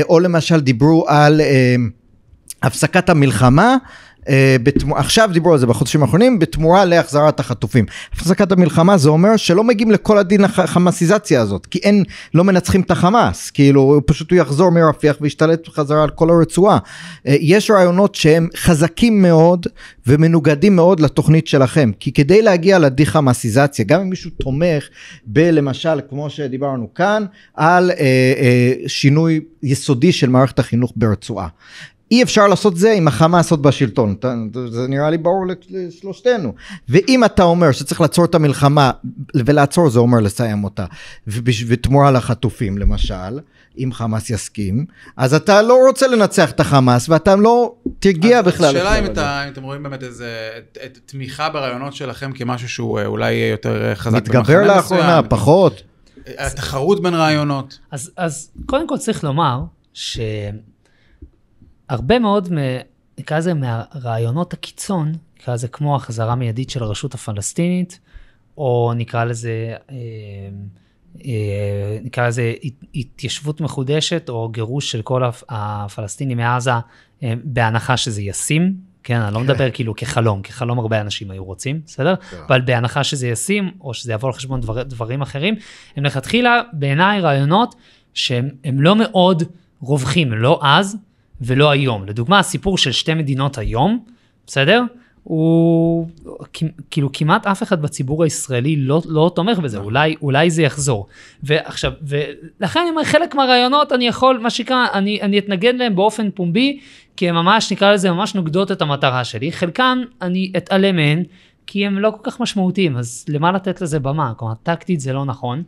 או למשל דיברו על הפסקת המלחמה, עכשיו דיברו על זה בחודשים האחרונים, בתמורה להחזרת החטופים. הפסקת המלחמה זה אומר שלא מגיעים לכל הדין החמאסיזציה הזאת, כי לא מנצחים את החמאס, כאילו פשוט הוא יחזור מרפיח וישתלט בחזרה על כל הרצועה. יש רעיונות שהם חזקים מאוד ומנוגדים מאוד לתוכנית שלכם, כי כדי להגיע לדיחמאסיזציה, גם אם מישהו תומך למשל, כמו שדיברנו כאן, על שינוי יסודי של מערכת החינוך ברצועה. אי אפשר לעשות זה עם החמאס עוד בשלטון, זה נראה לי ברור לשלושתנו, ואם אתה אומר שצריך לעצור את המלחמה, ולעצור זה אומר לסיים אותה, ותמורה לחטופים למשל, אם חמאס יסכים, אז אתה לא רוצה לנצח את החמאס, ואתה לא תגיע בכלל. השאלה אם אתם רואים באמת איזה תמיכה ברעיונות שלכם, כמשהו שהוא אולי יותר חזק מתגבר לאחרונה, פחות. התחרות בין רעיונות. אז קודם כל צריך לומר, הרבה מאוד, נקרא לזה, מהרעיונות הקיצון, נקרא לזה כמו החזרה מיידית של הרשות הפלסטינית, או נקרא לזה התיישבות מחודשת, או גירוש של כל הפלסטינים מעזה, בהנחה שזה ישים, כן, אני לא מדבר כאילו כחלום הרבה אנשים היו רוצים, בסדר? אבל בהנחה שזה ישים, או שזה יבוא לחשבון דברים אחרים, הם לכתחילה בעיניי רעיונות שהם לא מאוד רווחים, לא אז, ולא היום. לדוגמה, הסיפור של שתי מדינות היום, בסדר? הוא כאילו כמעט אף אחד בציבור הישראלי לא תומך בזה, אולי זה יחזור. ועכשיו, ולכן אני אומר, חלק מהרעיונות אני יכול, מה שקרה, אני אתנגד להם באופן פומבי, כי הם ממש, נקרא לזה, ממש נוגדות את המטרה שלי. חלקן אני אתעלם מהן, כי הם לא כל כך משמעותיים, אז למה לתת לזה במה? כלומר, טקטית זה לא נכון.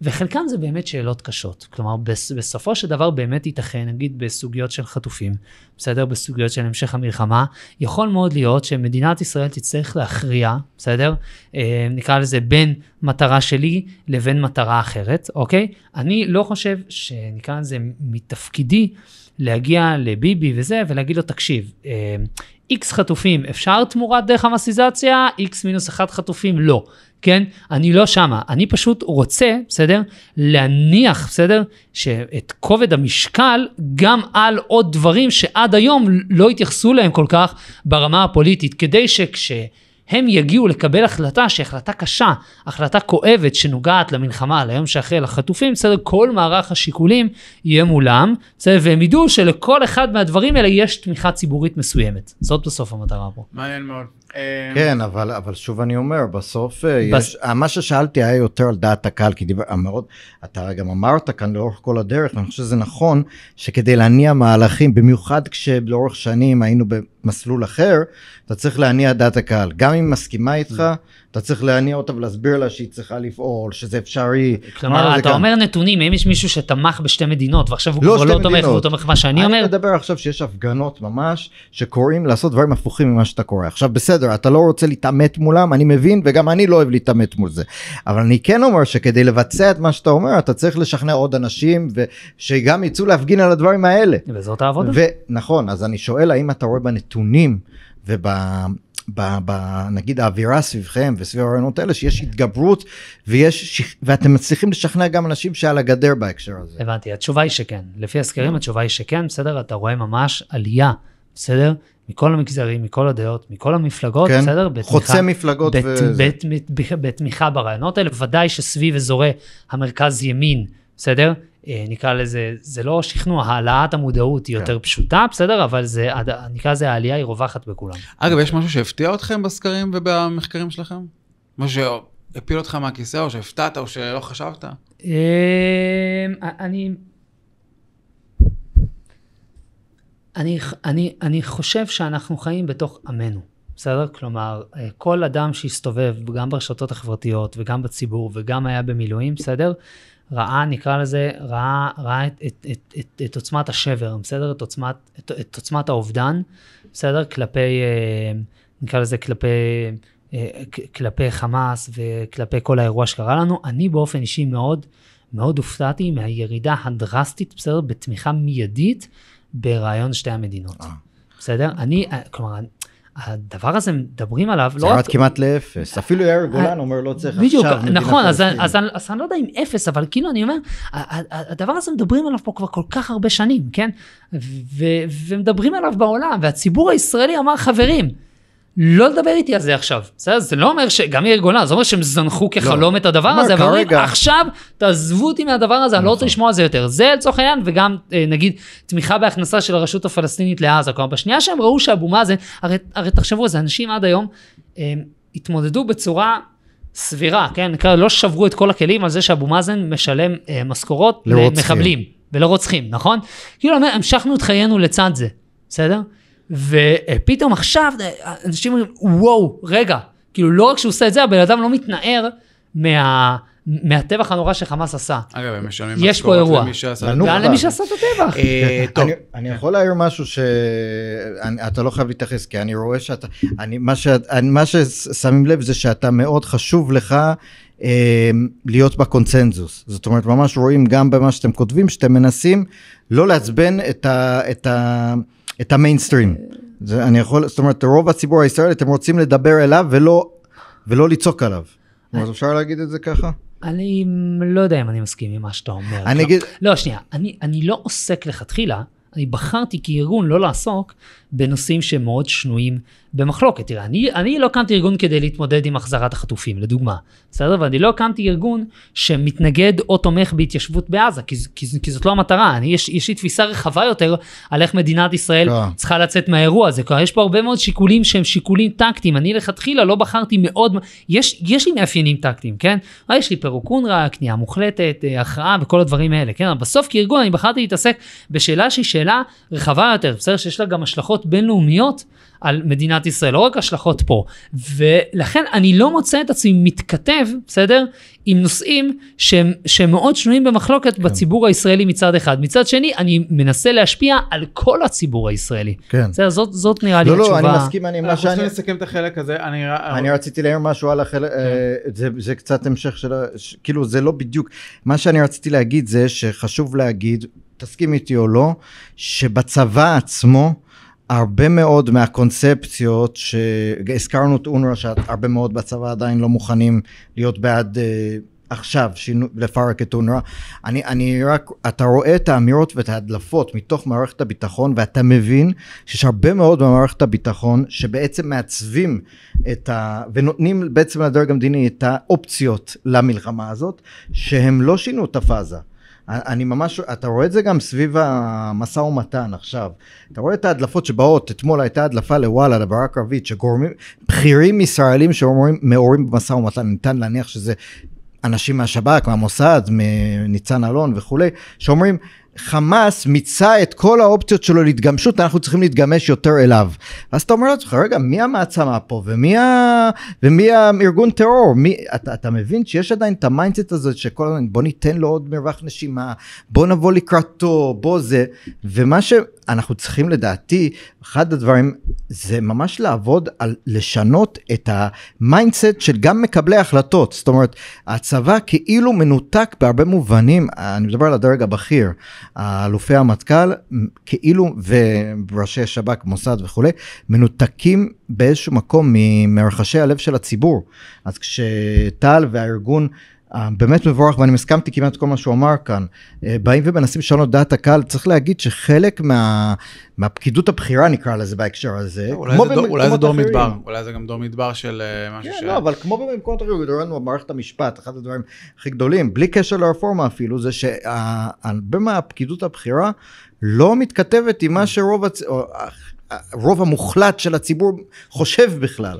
וחלקם זה באמת שאלות קשות, כלומר בסופו של דבר באמת ייתכן, נגיד בסוגיות של חטופים, בסדר? בסוגיות של המשך המלחמה, יכול מאוד להיות שמדינת ישראל תצטרך להכריע, בסדר? נקרא לזה בין מטרה שלי לבין מטרה אחרת, אוקיי? אני לא חושב שנקרא לזה מתפקידי להגיע לביבי וזה, ולהגיד לו תקשיב, X חטופים אפשר תמורת דרך המסיזציה, X-1 חטופים לא. כן? אני לא שמה, אני פשוט רוצה, בסדר? להניח, בסדר? שאת כובד המשקל גם על עוד דברים שעד היום לא התייחסו להם כל כך ברמה הפוליטית, כדי שכשהם יגיעו לקבל החלטה, שהחלטה קשה, החלטה כואבת שנוגעת למלחמה, ליום שאחרי לחטופים, בסדר? כל מערך השיקולים יהיה מולם, בסדר? והם ידעו שלכל אחד מהדברים האלה יש תמיכה ציבורית מסוימת. זאת בסוף המטרה פה. מעניין מאוד. כן, אבל שוב אני אומר, בסוף, מה ששאלתי היה יותר על דעת הקהל, כי אתה גם אמרת כאן לאורך כל הדרך, ואני חושב שזה נכון, שכדי להניע מהלכים, במיוחד כשלאורך שנים היינו במסלול אחר, אתה צריך להניע דעת הקהל, גם אם מסכימה איתך, אתה צריך להניע אותה ולהסביר לה שהיא צריכה לפעול, שזה אפשרי. כלומר, אתה אומר נתונים, אם יש מישהו שתמך בשתי מדינות, ועכשיו הוא כבר לא תומך, והוא תומך מה שאני אומר. אני מדבר עכשיו שיש הפגנות ממש, שקוראים לעשות דברים הפוכים ממה שאתה קורא. עכשיו בסדר, אתה לא רוצה להתאמת מולם, אני מבין, וגם אני לא אוהב להתאמת מול זה. אבל אני כן אומר שכדי לבצע את מה שאתה אומר, אתה צריך לשכנע עוד אנשים, שגם יצאו להפגין על הדברים האלה. וזאת העבודה. נכון, אז אני שואל, האם אתה רואה בנתונים, נגיד האווירה סביבכם וסביב הרעיונות האלה, שיש התגברות ואתם מצליחים לשכנע גם אנשים שעל הגדר בהקשר הזה. הבנתי, התשובה היא שכן. לפי הסקרים התשובה היא שכן, בסדר? אתה רואה ממש עלייה, בסדר? מכל המגזרים, מכל הדעות, מכל המפלגות, כן, בסדר? חוצה מפלגות. בתמיכה ברעיונות האלה, ודאי שסביב אזורי המרכז ימין, בסדר? נקרא לזה, זה לא שכנוע, העלאת המודעות היא יותר פשוטה, בסדר? אבל נקרא לזה, העלייה היא רווחת בכולם. אגב, יש משהו שהפתיע אתכם בסקרים ובמחקרים שלכם? משהו שהפיל אותך מהכיסא, או שהפתעת, או שלא חשבת? אני חושב שאנחנו חיים בתוך עמנו, בסדר? כלומר, כל אדם שהסתובב, גם ברשתות החברתיות, וגם בציבור, וגם היה במילואים, בסדר? ראה, נקרא לזה, ראה את עוצמת השבר, בסדר? את עוצמת האובדן, בסדר? כלפי, נקרא לזה, כלפי חמאס, וכלפי כל האירוע שקרה לנו. אני באופן אישי מאוד, מאוד הופתעתי מהירידה הדרסטית, בסדר? בתמיכה מיידית, ברעיון שתי המדינות. אני, כלומר, הדבר הזה מדברים עליו, זה ירד כמעט לאפס, אפילו יאיר גולן אומר לא צריך בדיוק, נכון, אז אני לא יודע אם אפס, אבל כאילו אני אומר, הדבר הזה מדברים עליו פה כבר כל כך הרבה שנים, כן? ומדברים עליו בעולם, והציבור הישראלי אמר, חברים, לא לדבר איתי על זה עכשיו, זה לא אומר שגם יאיר גולן, זה אומר שהם זנחו כחלום את הדבר הזה, ואומרים, עכשיו תעזבו אותי מהדבר הזה, אני לא רוצה לשמוע על זה יותר, זה לצורך העניין, וגם נגיד תמיכה בהכנסה של הרשות הפלסטינית לעזה, כלומר בשנייה שהם ראו שאבו מאזן, הרי תחשבו על זה, אנשים עד היום התמודדו בצורה סבירה, כן, לא שברו את כל הכלים על זה שאבו מאזן משלם משכורות למחבלים ולרוצחים, נכון? כאילו המשכנו את חיינו לצד זה, בסדר? ופתאום עכשיו אנשים אומרים, וואו, רגע, כאילו לא רק שהוא עושה את זה, הבן אדם לא מתנער מהטבח הנורא שחמאס עשה. אגב, הם משלמים יש פה אירוע. למי שעשה את הטבח. אני יכול להעיר משהו שאתה לא חייב להתייחס, כי אני רואה שאתה, מה ששמים לב זה שאתה מאוד חשוב לך להיות בקונצנזוס. זאת אומרת, ממש רואים גם במה שאתם כותבים, שאתם מנסים לא לעצבן את המיינסטרים. אני יכול, זאת אומרת, רוב הציבור הישראלי, אתם רוצים לדבר אליו ולא לצעוק עליו. אז אפשר להגיד את זה ככה? אני לא יודע אם אני מסכים עם מה שאתה אומר. לא, שנייה, אני לא עוסק לכתחילה, אני בחרתי כארגון לא לעסוק בנושאים שמאוד שנויים במחלוקת. תראה, אני לא קמתי ארגון כדי להתמודד עם החזרת החטופים, לדוגמה. בסדר? ואני לא קמתי ארגון שמתנגד או תומך בהתיישבות בעזה, כי זאת לא המטרה. יש לי תפיסה רחבה יותר על איך מדינת ישראל צריכה לצאת מהאירוע הזה. יש פה הרבה מאוד שיקולים שהם שיקולים טקטיים. אני לכתחילה לא בחרתי מאוד, יש לי מאפיינים טקטיים, כן? יש לי פירוק אונר"א, כניעה מוחלטת, הכרעה וכל הדברים האלה, כן? אבל בסוף כארגון אני בחרתי להתעסק בשאלה שהיא שאלה רחבה יותר, בסדר? שיש לה גם השלכות בינלאומיות על מדינת ישראל, לא רק השלכות פה, ולכן אני לא מוצא את עצמי מתכתב, בסדר? עם נושאים שהם מאוד שנויים במחלוקת בציבור הישראלי מצד אחד. מצד שני, אני מנסה להשפיע על כל הציבור הישראלי. כן. זאת נראה לי התשובה. לא, אני מסכים, אנחנו צריכים לסכם את החלק הזה. אני רציתי להעיר משהו על החלק, זה קצת המשך של, כאילו זה לא בדיוק, מה שאני רציתי להגיד זה שחשוב להגיד, תסכים איתי או לא, שבצבא עצמו, הרבה מאוד מהקונספציות שהזכרנו את אונר"א, שהרבה מאוד בצבא עדיין לא מוכנים להיות בעד עכשיו, לפרק את אונר"א. אני רק, אתה רואה את האמירות ואת ההדלפות מתוך מערכת הביטחון, ואתה מבין שיש הרבה מאוד במערכת הביטחון, שבעצם מעצבים ונותנים בעצם לדרג המדיני את האופציות למלחמה הזאת, שהם לא שינו את הפאזה. אני ממש, אתה רואה את זה גם סביב המשא ומתן עכשיו, אתה רואה את ההדלפות שבאות, אתמול הייתה הדלפה לוואלה, לברק רביד, שגורמים, בכירים ישראלים שמעורים במשא ומתן, ניתן להניח שזה אנשים מהשב"כ, מהמוסד, מניצן אלון וכו', שאומרים, חמאס מיצה את כל האופציות שלו להתגמשות, אנחנו צריכים להתגמש יותר אליו. אז אתה אומר לעצמך, רגע, מי המעצמה פה, ומי הארגון טרור? אתה מבין שיש עדיין את המיינדסט הזה, שכל הזמן, בוא ניתן לו עוד מרווח נשימה, בוא נבוא לקראתו, בוא זה, ומה שאנחנו צריכים לדעתי, אחד הדברים, זה ממש לעבוד על לשנות את המיינדסט של גם מקבלי החלטות. זאת אומרת, הצבא כאילו מנותק בהרבה מובנים, אני מדבר על הדרג הבכיר, האלופי המטכ"ל, כאילו, וראשי שב"כ, מוסד וכו', מנותקים באיזשהו מקום מרחשי הלב של הציבור. אז כשטל והארגון באמת מבורך, ואני מסכמתי כמעט כל מה שהוא אמר כאן, באים ומנסים לשנות דעת הקהל, צריך להגיד שחלק מהפקידות הבחירה נקרא לזה בהקשר הזה, אולי זה דור מדבר, אולי זה גם דור מדבר של משהו ש... לא, אבל כמו במקומות אחרים, דורנו במערכת המשפט, אחד הדברים הכי גדולים, בלי קשר לרפורמה אפילו, זה שהרבה מהפקידות הבחירה לא מתכתבת עם מה רוב המוחלט של הציבור חושב בכלל.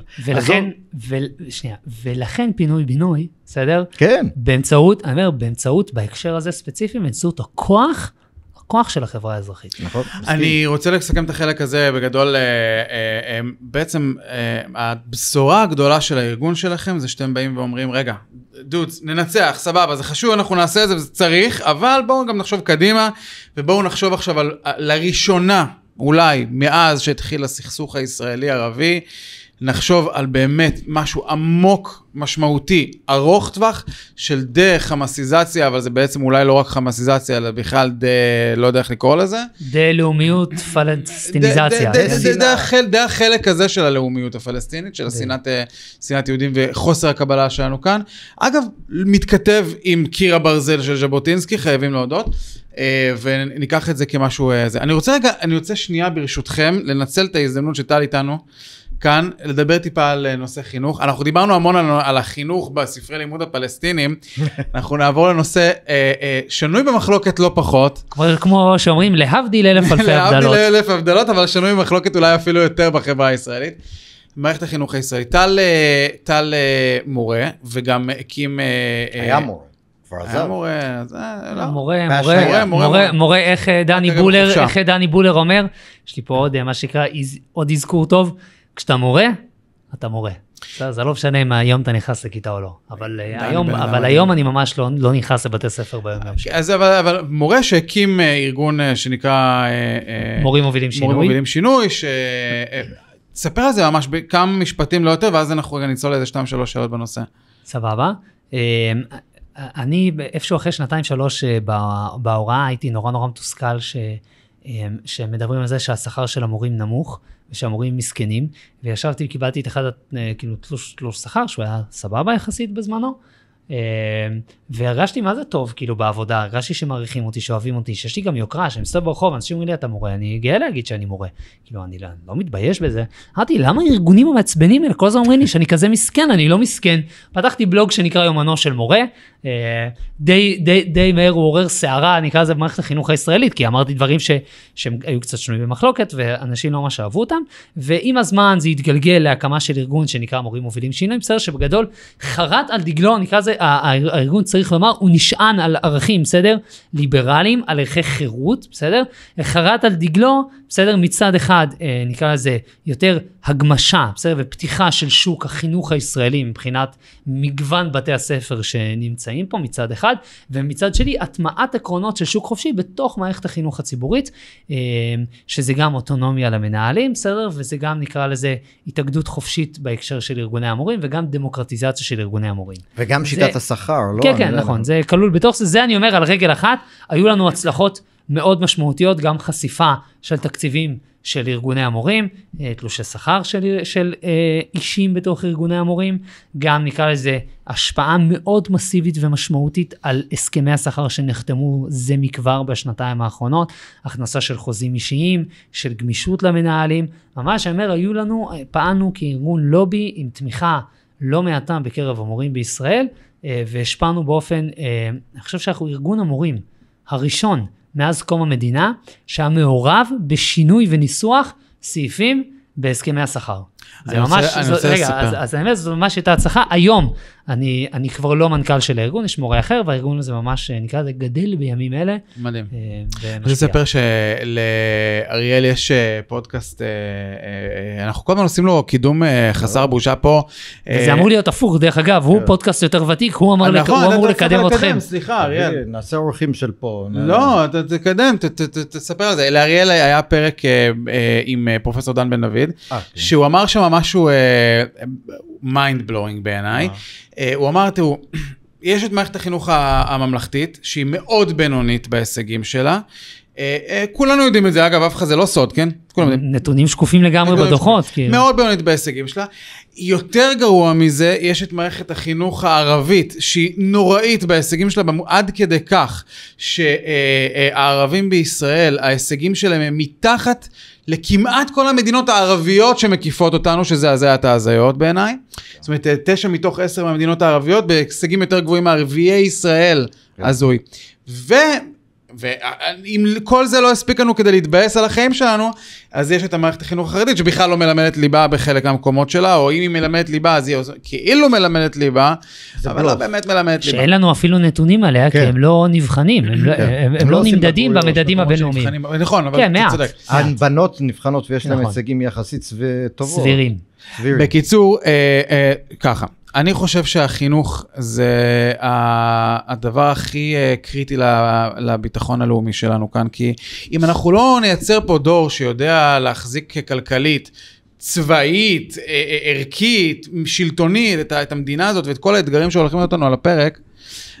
ולכן פינוי-בינוי, בסדר? כן. באמצעות בהקשר הזה ספציפי, באמצעות הכוח של החברה האזרחית. נכון. אני רוצה לסכם את החלק הזה בגדול, בעצם הבשורה הגדולה של הארגון שלכם, זה שאתם באים ואומרים, רגע, דודס, ננצח, סבבה, זה חשוב, אנחנו נעשה את זה וזה צריך, אבל בואו גם נחשוב קדימה, ובואו נחשוב עכשיו לראשונה, אולי מאז שהתחיל הסכסוך הישראלי-ערבי, נחשוב על באמת משהו עמוק, משמעותי, ארוך טווח, של דה-חמאסיזציה, אבל זה בעצם אולי לא רק חמאסיזציה, אלא בכלל לא יודע איך לקרוא לזה. דה-לאומיות פלסטיניזציה. דה החלק הזה של הלאומיות הפלסטינית, של שנאת יהודים וחוסר הקבלה שלנו כאן. אגב, מתכתב עם קיר הברזל של ז'בוטינסקי, חייבים להודות. וניקח את זה כמשהו זה. אני רוצה שנייה ברשותכם, לנצל את ההזדמנות שטל איתנו כאן, לדבר טיפה על נושא חינוך. אנחנו דיברנו המון על החינוך בספרי לימוד הפלסטינים, אנחנו נעבור לנושא שנוי במחלוקת לא פחות. כמו שאומרים, להבדיל אלף אלפי הבדלות. להבדיל אלף הבדלות, אבל שנוי במחלוקת אולי אפילו יותר בחברה הישראלית. מערכת החינוך הישראלית. טל מורה, וגם הקים... היה מורה. מורה, איך דני בולר אומר, יש לי פה עוד מה שנקרא, עוד אזכור טוב, כשאתה מורה, אתה מורה. זה לא משנה אם היום אתה נכנס לכיתה או לא, אבל היום אני ממש לא נכנס לבתי ספר ביום. אז אבל מורה שהקים ארגון שנקרא מורים מובילים שינוי, תספר על זה ממש בכמה משפטים לא יותר, ואז אנחנו רגע ניצול איזה 2-3 שאלות בנושא. סבבה. אני איפשהו אחרי 2-3 בהוראה הייתי נורא מתוסכל שמדברים על זה שהשכר של המורים נמוך ושהמורים מסכנים, וישבתי וקיבלתי את אחד תלוש שכר שהוא היה סבבה יחסית בזמנו, והרגשתי מה זה טוב כאילו בעבודה, הרגשתי שמעריכים אותי, שאוהבים אותי, שיש לי גם יוקרה, שאני מסתובב ברחוב, אנשים אומרים לי אתה מורה, אני גאה להגיד שאני מורה, כאילו אני לא מתבייש בזה. אמרתי, למה הארגונים המעצבנים האלה כל הזמן אומרים לי שאני כזה מסכן? אני לא מסכן. פתחתי בלוג שנקרא יומנו של מורה, די מהר הוא עורר שערה, נקרא לזה במערכת החינוך הישראלית, כי אמרתי דברים שהם היו קצת שנויים במחלוקת, ואנשים לא ממש אהבו אותם, ועם הזמן זה התגלגל להקמה של ארגון שנקרא מורים מובילים שינוי, בסדר, שבגדול חרט על דגלו, נקרא לזה, הארגון צריך לומר, הוא נשען על ערכים, בסדר? ליברליים, על ערכי חירות, בסדר? חרט על דגלו, בסדר? מצד אחד, נקרא לזה, יותר הגמשה, בסדר? ופתיחה של שוק החינוך הישראלי, מבחינת מגוון בתי הספר שנמצאים פה מצד אחד, ומצד שני, הטמעת עקרונות של שוק חופשי בתוך מערכת החינוך הציבורית, שזה גם אוטונומיה למנהלים, בסדר? וזה גם נקרא לזה התאגדות חופשית בהקשר של ארגוני המורים, וגם דמוקרטיזציה של ארגוני המורים. וגם שיטת השכר, לא? כן, נכון, זה כלול בתוך זה, אני אומר על רגל אחת, היו לנו הצלחות מאוד משמעותיות, גם חשיפה של תקציבים של ארגוני המורים, תלושי שכר של אישים בתוך ארגוני המורים, גם נקרא לזה השפעה מאוד מסיבית ומשמעותית על הסכמי השכר שנחתמו זה מכבר בשנתיים האחרונות, הכנסה של חוזים אישיים, של גמישות למנהלים, ממש אני אומר, פעלנו כארגון לובי עם תמיכה לא מעטה בקרב המורים בישראל, והשפענו באופן, אני חושב שאנחנו ארגון המורים הראשון מאז קום המדינה, שהיה מעורב בשינוי וניסוח סעיפים בהסכמי השכר. זה ממש, אז האמת, זו ממש הייתה הצלחה. היום, אני כבר לא מנכ"ל של הארגון, יש מורה אחר, והארגון הזה ממש נקרא, זה גדל בימים אלה. מדהים. אני רוצה לספר שלאריאל יש פודקאסט, אנחנו כל הזמן עושים לו קידום חסר בושה פה. זה אמור להיות הפוך, דרך אגב, הוא פודקאסט יותר ותיק, הוא אמור לקדם אתכם. סליחה, אריאל. נעשה אורחים של פה. לא, תקדם, תספר על זה. לאריאל היה פרק עם פרופסור דן בן דוד, שהוא אמר שם משהו mind blowing בעיניי. הוא אמר, תראו, יש את מערכת החינוך הממלכתית, שהיא מאוד בינונית בהישגים שלה, כולנו יודעים את זה, אגב, אף אחד זה לא סוד, כן? נתונים שקופים לגמרי בדוחות. מאוד בעונית בהישגים שלה. יותר גרוע מזה, יש את מערכת החינוך הערבית, שהיא נוראית בהישגים שלה, עד כדי כך שהערבים בישראל, ההישגים שלהם הם מתחת לכמעט כל המדינות הערביות שמקיפות אותנו, שזה הזיית ההזיות בעיניי. זאת אומרת, 9 מתוך 10 מהמדינות הערביות, בהישגים יותר גבוהים מערביי ישראל, הזוי. ואם כל זה לא הספיק לנו כדי להתבאס על החיים שלנו, אז יש את המערכת החינוך החרדית, שבכלל לא מלמדת ליבה בחלק מהמקומות שלה, או אם היא מלמדת ליבה, אז היא כאילו מלמדת ליבה, אבל לא באמת מלמדת ליבה. שאין לנו אפילו נתונים עליה, כי הם לא נבחנים, הם לא נמדדים במדדים הבינלאומיים. נכון, אבל אתה צודק. הבנות נבחנות ויש להם הישגים יחסית טובות. סבירים. בקיצור, ככה. אני חושב שהחינוך זה הדבר הכי קריטי לביטחון הלאומי שלנו כאן, כי אם אנחנו לא נייצר פה דור שיודע להחזיק כלכלית, צבאית, ערכית, שלטונית, את המדינה הזאת ואת כל האתגרים שהולכים אותנו על הפרק,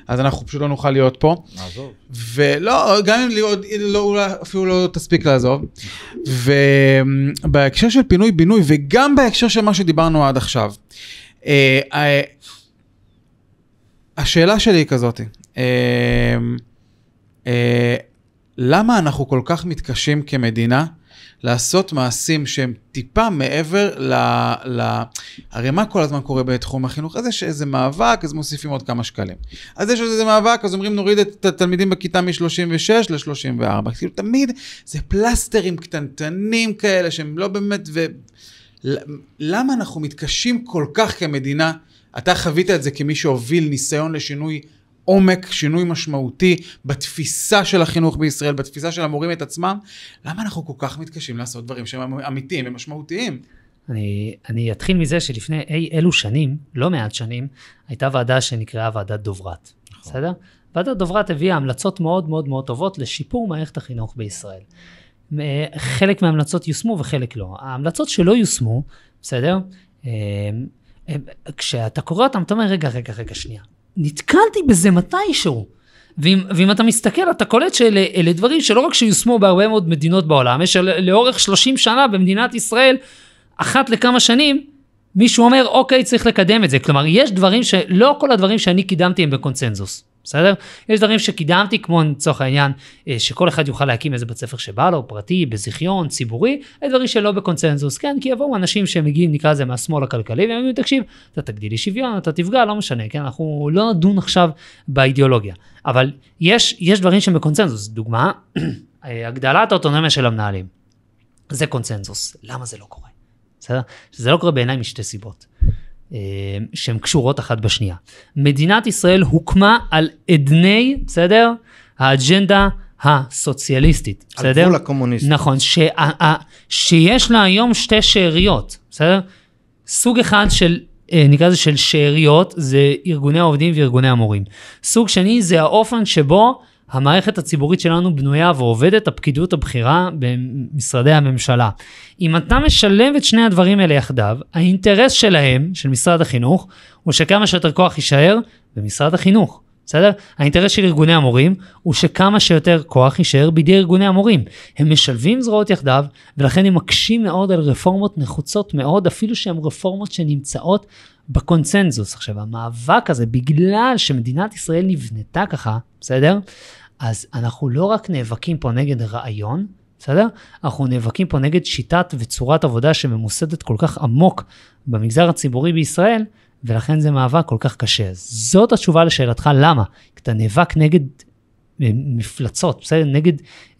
אז אנחנו פשוט לא נוכל להיות פה. לעזוב. ולא, גם אם אפילו לא תספיק לעזוב. ובהקשר של פינוי-בינוי, וגם בהקשר של מה שדיברנו עד עכשיו, השאלה שלי היא כזאת, למה אנחנו כל כך מתקשים כמדינה לעשות מעשים שהם טיפה מעבר הרי מה כל הזמן קורה בתחום החינוך? אז יש איזה מאבק, אז מוסיפים עוד כמה שקלים. אז יש איזה מאבק, אז אומרים נוריד את התלמידים בכיתה מ-36 ל-34. כאילו תמיד זה פלסטרים קטנטנים כאלה שהם לא באמת למה אנחנו מתקשים כל כך כמדינה? אתה חווית את זה כמי שהוביל ניסיון לשינוי עומק, שינוי משמעותי בתפיסה של החינוך בישראל, בתפיסה של המורים את עצמם. למה אנחנו כל כך מתקשים לעשות דברים שהם אמיתיים ומשמעותיים? אני אתחיל מזה שלפני אלו שנים, לא מעט שנים, הייתה ועדה שנקראה ועדת דוברת. בסדר? ועדת דוברת הביאה המלצות מאוד מאוד מאוד טובות לשיפור מערכת החינוך בישראל. חלק מההמלצות יושמו וחלק לא. ההמלצות שלא יושמו, בסדר? כשאתה קורא אותם, אתה אומר, רגע, שנייה. נתקלתי בזה מתישהו. ואם אתה מסתכל, אתה קולט שאלה דברים שלא רק שיושמו בהרבה מאוד מדינות בעולם, יש לאורך 30 שנה במדינת ישראל, אחת לכמה שנים, מישהו אומר, אוקיי, צריך לקדם את זה. כלומר, יש דברים לא כל הדברים שאני קידמתי הם בקונצנזוס. בסדר? יש דברים שקידמתי, כמו לצורך העניין, שכל אחד יוכל להקים איזה בית ספר שבא לו, פרטי, בזיכיון, ציבורי, יש דברים שלא בקונצנזוס, כן? כי יבואו אנשים שמגיעים, נקרא לזה, מהשמאל הכלכלי, והם אומרים, תקשיב, אתה תגדיל לי שוויון, אתה תפגע, לא משנה, כן? אנחנו לא נדון עכשיו באידיאולוגיה. אבל יש דברים שהם בקונצנזוס. דוגמה, הגדלת האוטונומיה של המנהלים. זה קונצנזוס. למה זה לא קורה? בסדר? שזה לא קורה בעיניי משתי סיבות. שהן קשורות אחת בשנייה. מדינת ישראל הוקמה על עדני, בסדר? האג'נדה הסוציאליסטית, בסדר? על גבול הקומוניסטי. נכון, שיש לה היום שתי שאריות, בסדר? סוג אחד של, נקרא לזה של שאריות, זה ארגוני העובדים וארגוני המורים. סוג שני זה האופן שבו המערכת הציבורית שלנו בנויה ועובדת הפקידות הבכירה במשרדי הממשלה. אם אתה משלב את שני הדברים האלה יחדיו, האינטרס שלהם, של משרד החינוך, הוא שכמה שיותר כוח יישאר במשרד החינוך. בסדר? האינטרס של ארגוני המורים הוא שכמה שיותר כוח יישאר בידי ארגוני המורים. הם משלבים זרועות יחדיו, ולכן הם מקשים מאוד על רפורמות נחוצות מאוד, אפילו שהן רפורמות שנמצאות בקונצנזוס. עכשיו, המאבק הזה, בגלל שמדינת ישראל נבנתה ככה, בסדר? אז אנחנו לא רק נאבקים פה נגד רעיון, בסדר? אנחנו נאבקים פה נגד שיטת וצורת עבודה שממוסדת כל כך עמוק במגזר הציבורי בישראל, ולכן זה מאבק כל כך קשה. זאת התשובה לשאלתך, למה? כי אתה נאבק נגד מפלצות, בסדר?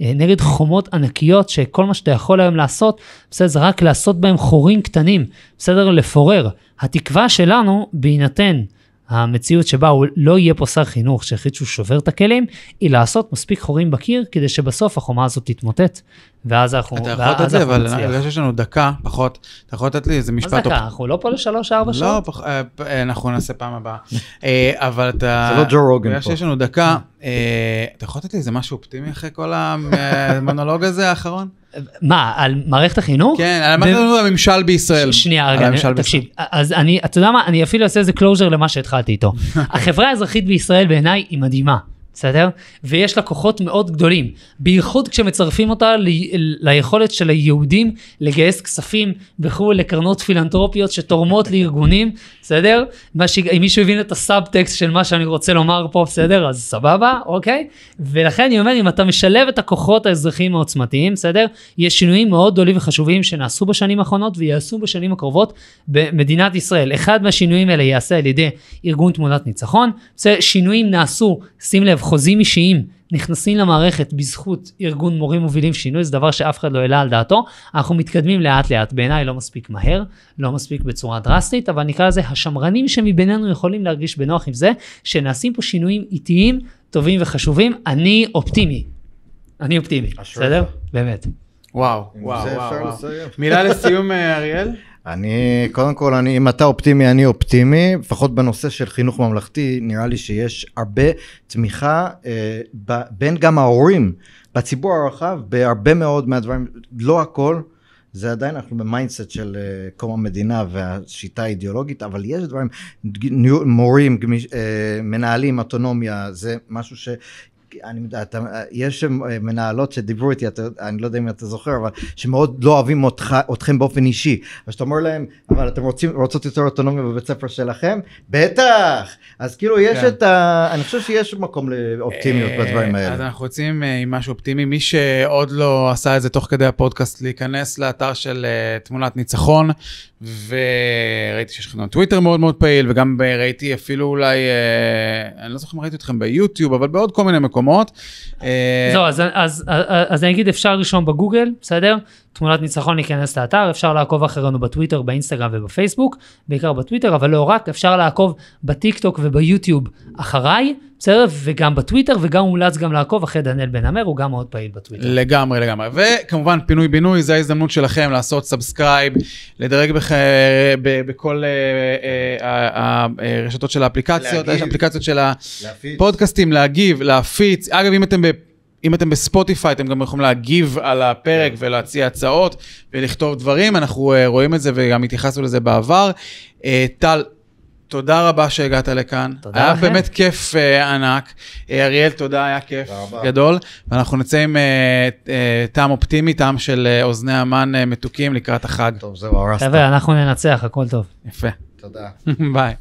נגד חומות ענקיות, שכל מה שאתה יכול היום לעשות, בסדר? זה רק לעשות בהם חורים קטנים, בסדר? לפורר. התקווה שלנו, בהינתן המציאות שבה הוא לא יהיה פה שר חינוך, שהחליט שהוא שובר את הכלים, היא לעשות מספיק חורים בקיר, כדי שבסוף החומה הזאת תתמוטט, ואז אנחנו נצליח. אתה יכול לתת לי, אבל אני חושב שיש לנו דקה, פחות, אתה יכול לתת לי איזה משפט. מה זה דקה? אנחנו לא פה ל3-4 שעות? לא, אנחנו נעשה פעם הבאה. אבל אתה... זה לא ג'ו רוגן פה. שיש לנו דקה, אתה יכול לתת לי איזה משהו אופטימי אחרי כל המונולוג הזה האחרון? מה, על מערכת החינוך? כן, על מערכת החינוך הממשל בישראל. שנייה, רגע, תקשיב. אז אתה יודע מה, אני אפילו אעשה איזה קלוז'ר למה שהתחלתי איתו. החברה האזרחית בישראל בעיניי היא מדהימה. בסדר? ויש לה כוחות מאוד גדולים, בייחוד כשמצרפים אותה ליכולת של היהודים לגייס כספים וכו' לקרנות פילנטרופיות שתורמות לארגונים, בסדר? אם מישהו הבין את הסאבטקסט של מה שאני רוצה לומר פה, בסדר? אז סבבה, אוקיי? ולכן אני אומר, אם אתה משלב את הכוחות האזרחיים העוצמתיים, בסדר? יש שינויים מאוד גדולים וחשובים שנעשו בשנים האחרונות ויעשו בשנים הקרובות במדינת ישראל. אחד מהשינויים האלה יעשה על ידי ארגון תמונת ניצחון, שינויים נעשו, שים לב, חוזים אישיים נכנסים למערכת בזכות ארגון מורים מובילים שינוי, זה דבר שאף אחד לא העלה על דעתו, אנחנו מתקדמים לאט לאט, בעיניי לא מספיק מהר, לא מספיק בצורה דרסטית, אבל נקרא לזה השמרנים שמבינינו יכולים להרגיש בנוח עם זה, שנעשים פה שינויים איטיים, טובים וחשובים, אני אופטימי, בסדר? באמת. וואו. מילה לסיום, אריאל? קודם כל, אם אתה אופטימי, אני אופטימי, לפחות בנושא של חינוך ממלכתי, נראה לי שיש הרבה תמיכה בין גם ההורים, בציבור הרחב, בהרבה מאוד מהדברים, לא הכל, זה עדיין אנחנו במיינדסט של קום המדינה והשיטה האידיאולוגית, אבל יש דברים, מורים, מנהלים, אוטונומיה, זה משהו ש... יש מנהלות שדיברו איתי, אני לא יודע אם אתה זוכר, אבל שמאוד לא אוהבים אתכם באופן אישי, אז שאתה אומר להם, אבל אתם רוצות יותר אוטונומיה בבית ספר שלכם? בטח! אז כאילו יש אני חושב שיש מקום לאופטימיות בדברים האלה. אז אנחנו רוצים עם משהו אופטימי, מי שעוד לא עשה את זה תוך כדי הפודקאסט, להיכנס לאתר של תמונת ניצחון, וראיתי שיש לכם טוויטר מאוד מאוד פעיל, וגם ראיתי אפילו אולי, אני לא זוכר אם ראיתי אתכם ביוטיוב, אבל בעוד כל מיני מקומות. זהו, אז אני אגיד, אפשר לרשום בגוגל, בסדר? תמונת ניצחון להיכנס לאתר, אפשר לעקוב אחרינו בטוויטר, באינסטגרם ובפייסבוק, בעיקר בטוויטר, אבל לא רק, אפשר לעקוב בטיק טוק וביוטיוב אחריי, בסדר? וגם בטוויטר, וגם מומלץ גם לעקוב אחרי דניאל בן עמר, הוא גם מאוד פעיל בטוויטר. לגמרי. וכמובן, פינוי בינוי, זה ההזדמנות שלכם לעשות סאבסקרייב, לדרג בכל הרשתות של האפליקציות, יש אפליקציות של הפודקאסטים, להגיב, להפיץ. אגב, אם אתם בספוטיפיי, אתם גם יכולים להגיב על הפרק ולהציע הצעות ולכתוב דברים, אנחנו רואים את זה וגם התייחסנו לזה בעבר. טל, תודה רבה שהגעת לכאן. היה באמת כיף ענק. אריאל, תודה, היה כיף גדול. ואנחנו נצא עם טעם אופטימי, טעם של אוזני המן מתוקים לקראת החג. טוב, זהו, הרסת. חבר'ה, אנחנו ננצח, הכל טוב. יפה. תודה. ביי.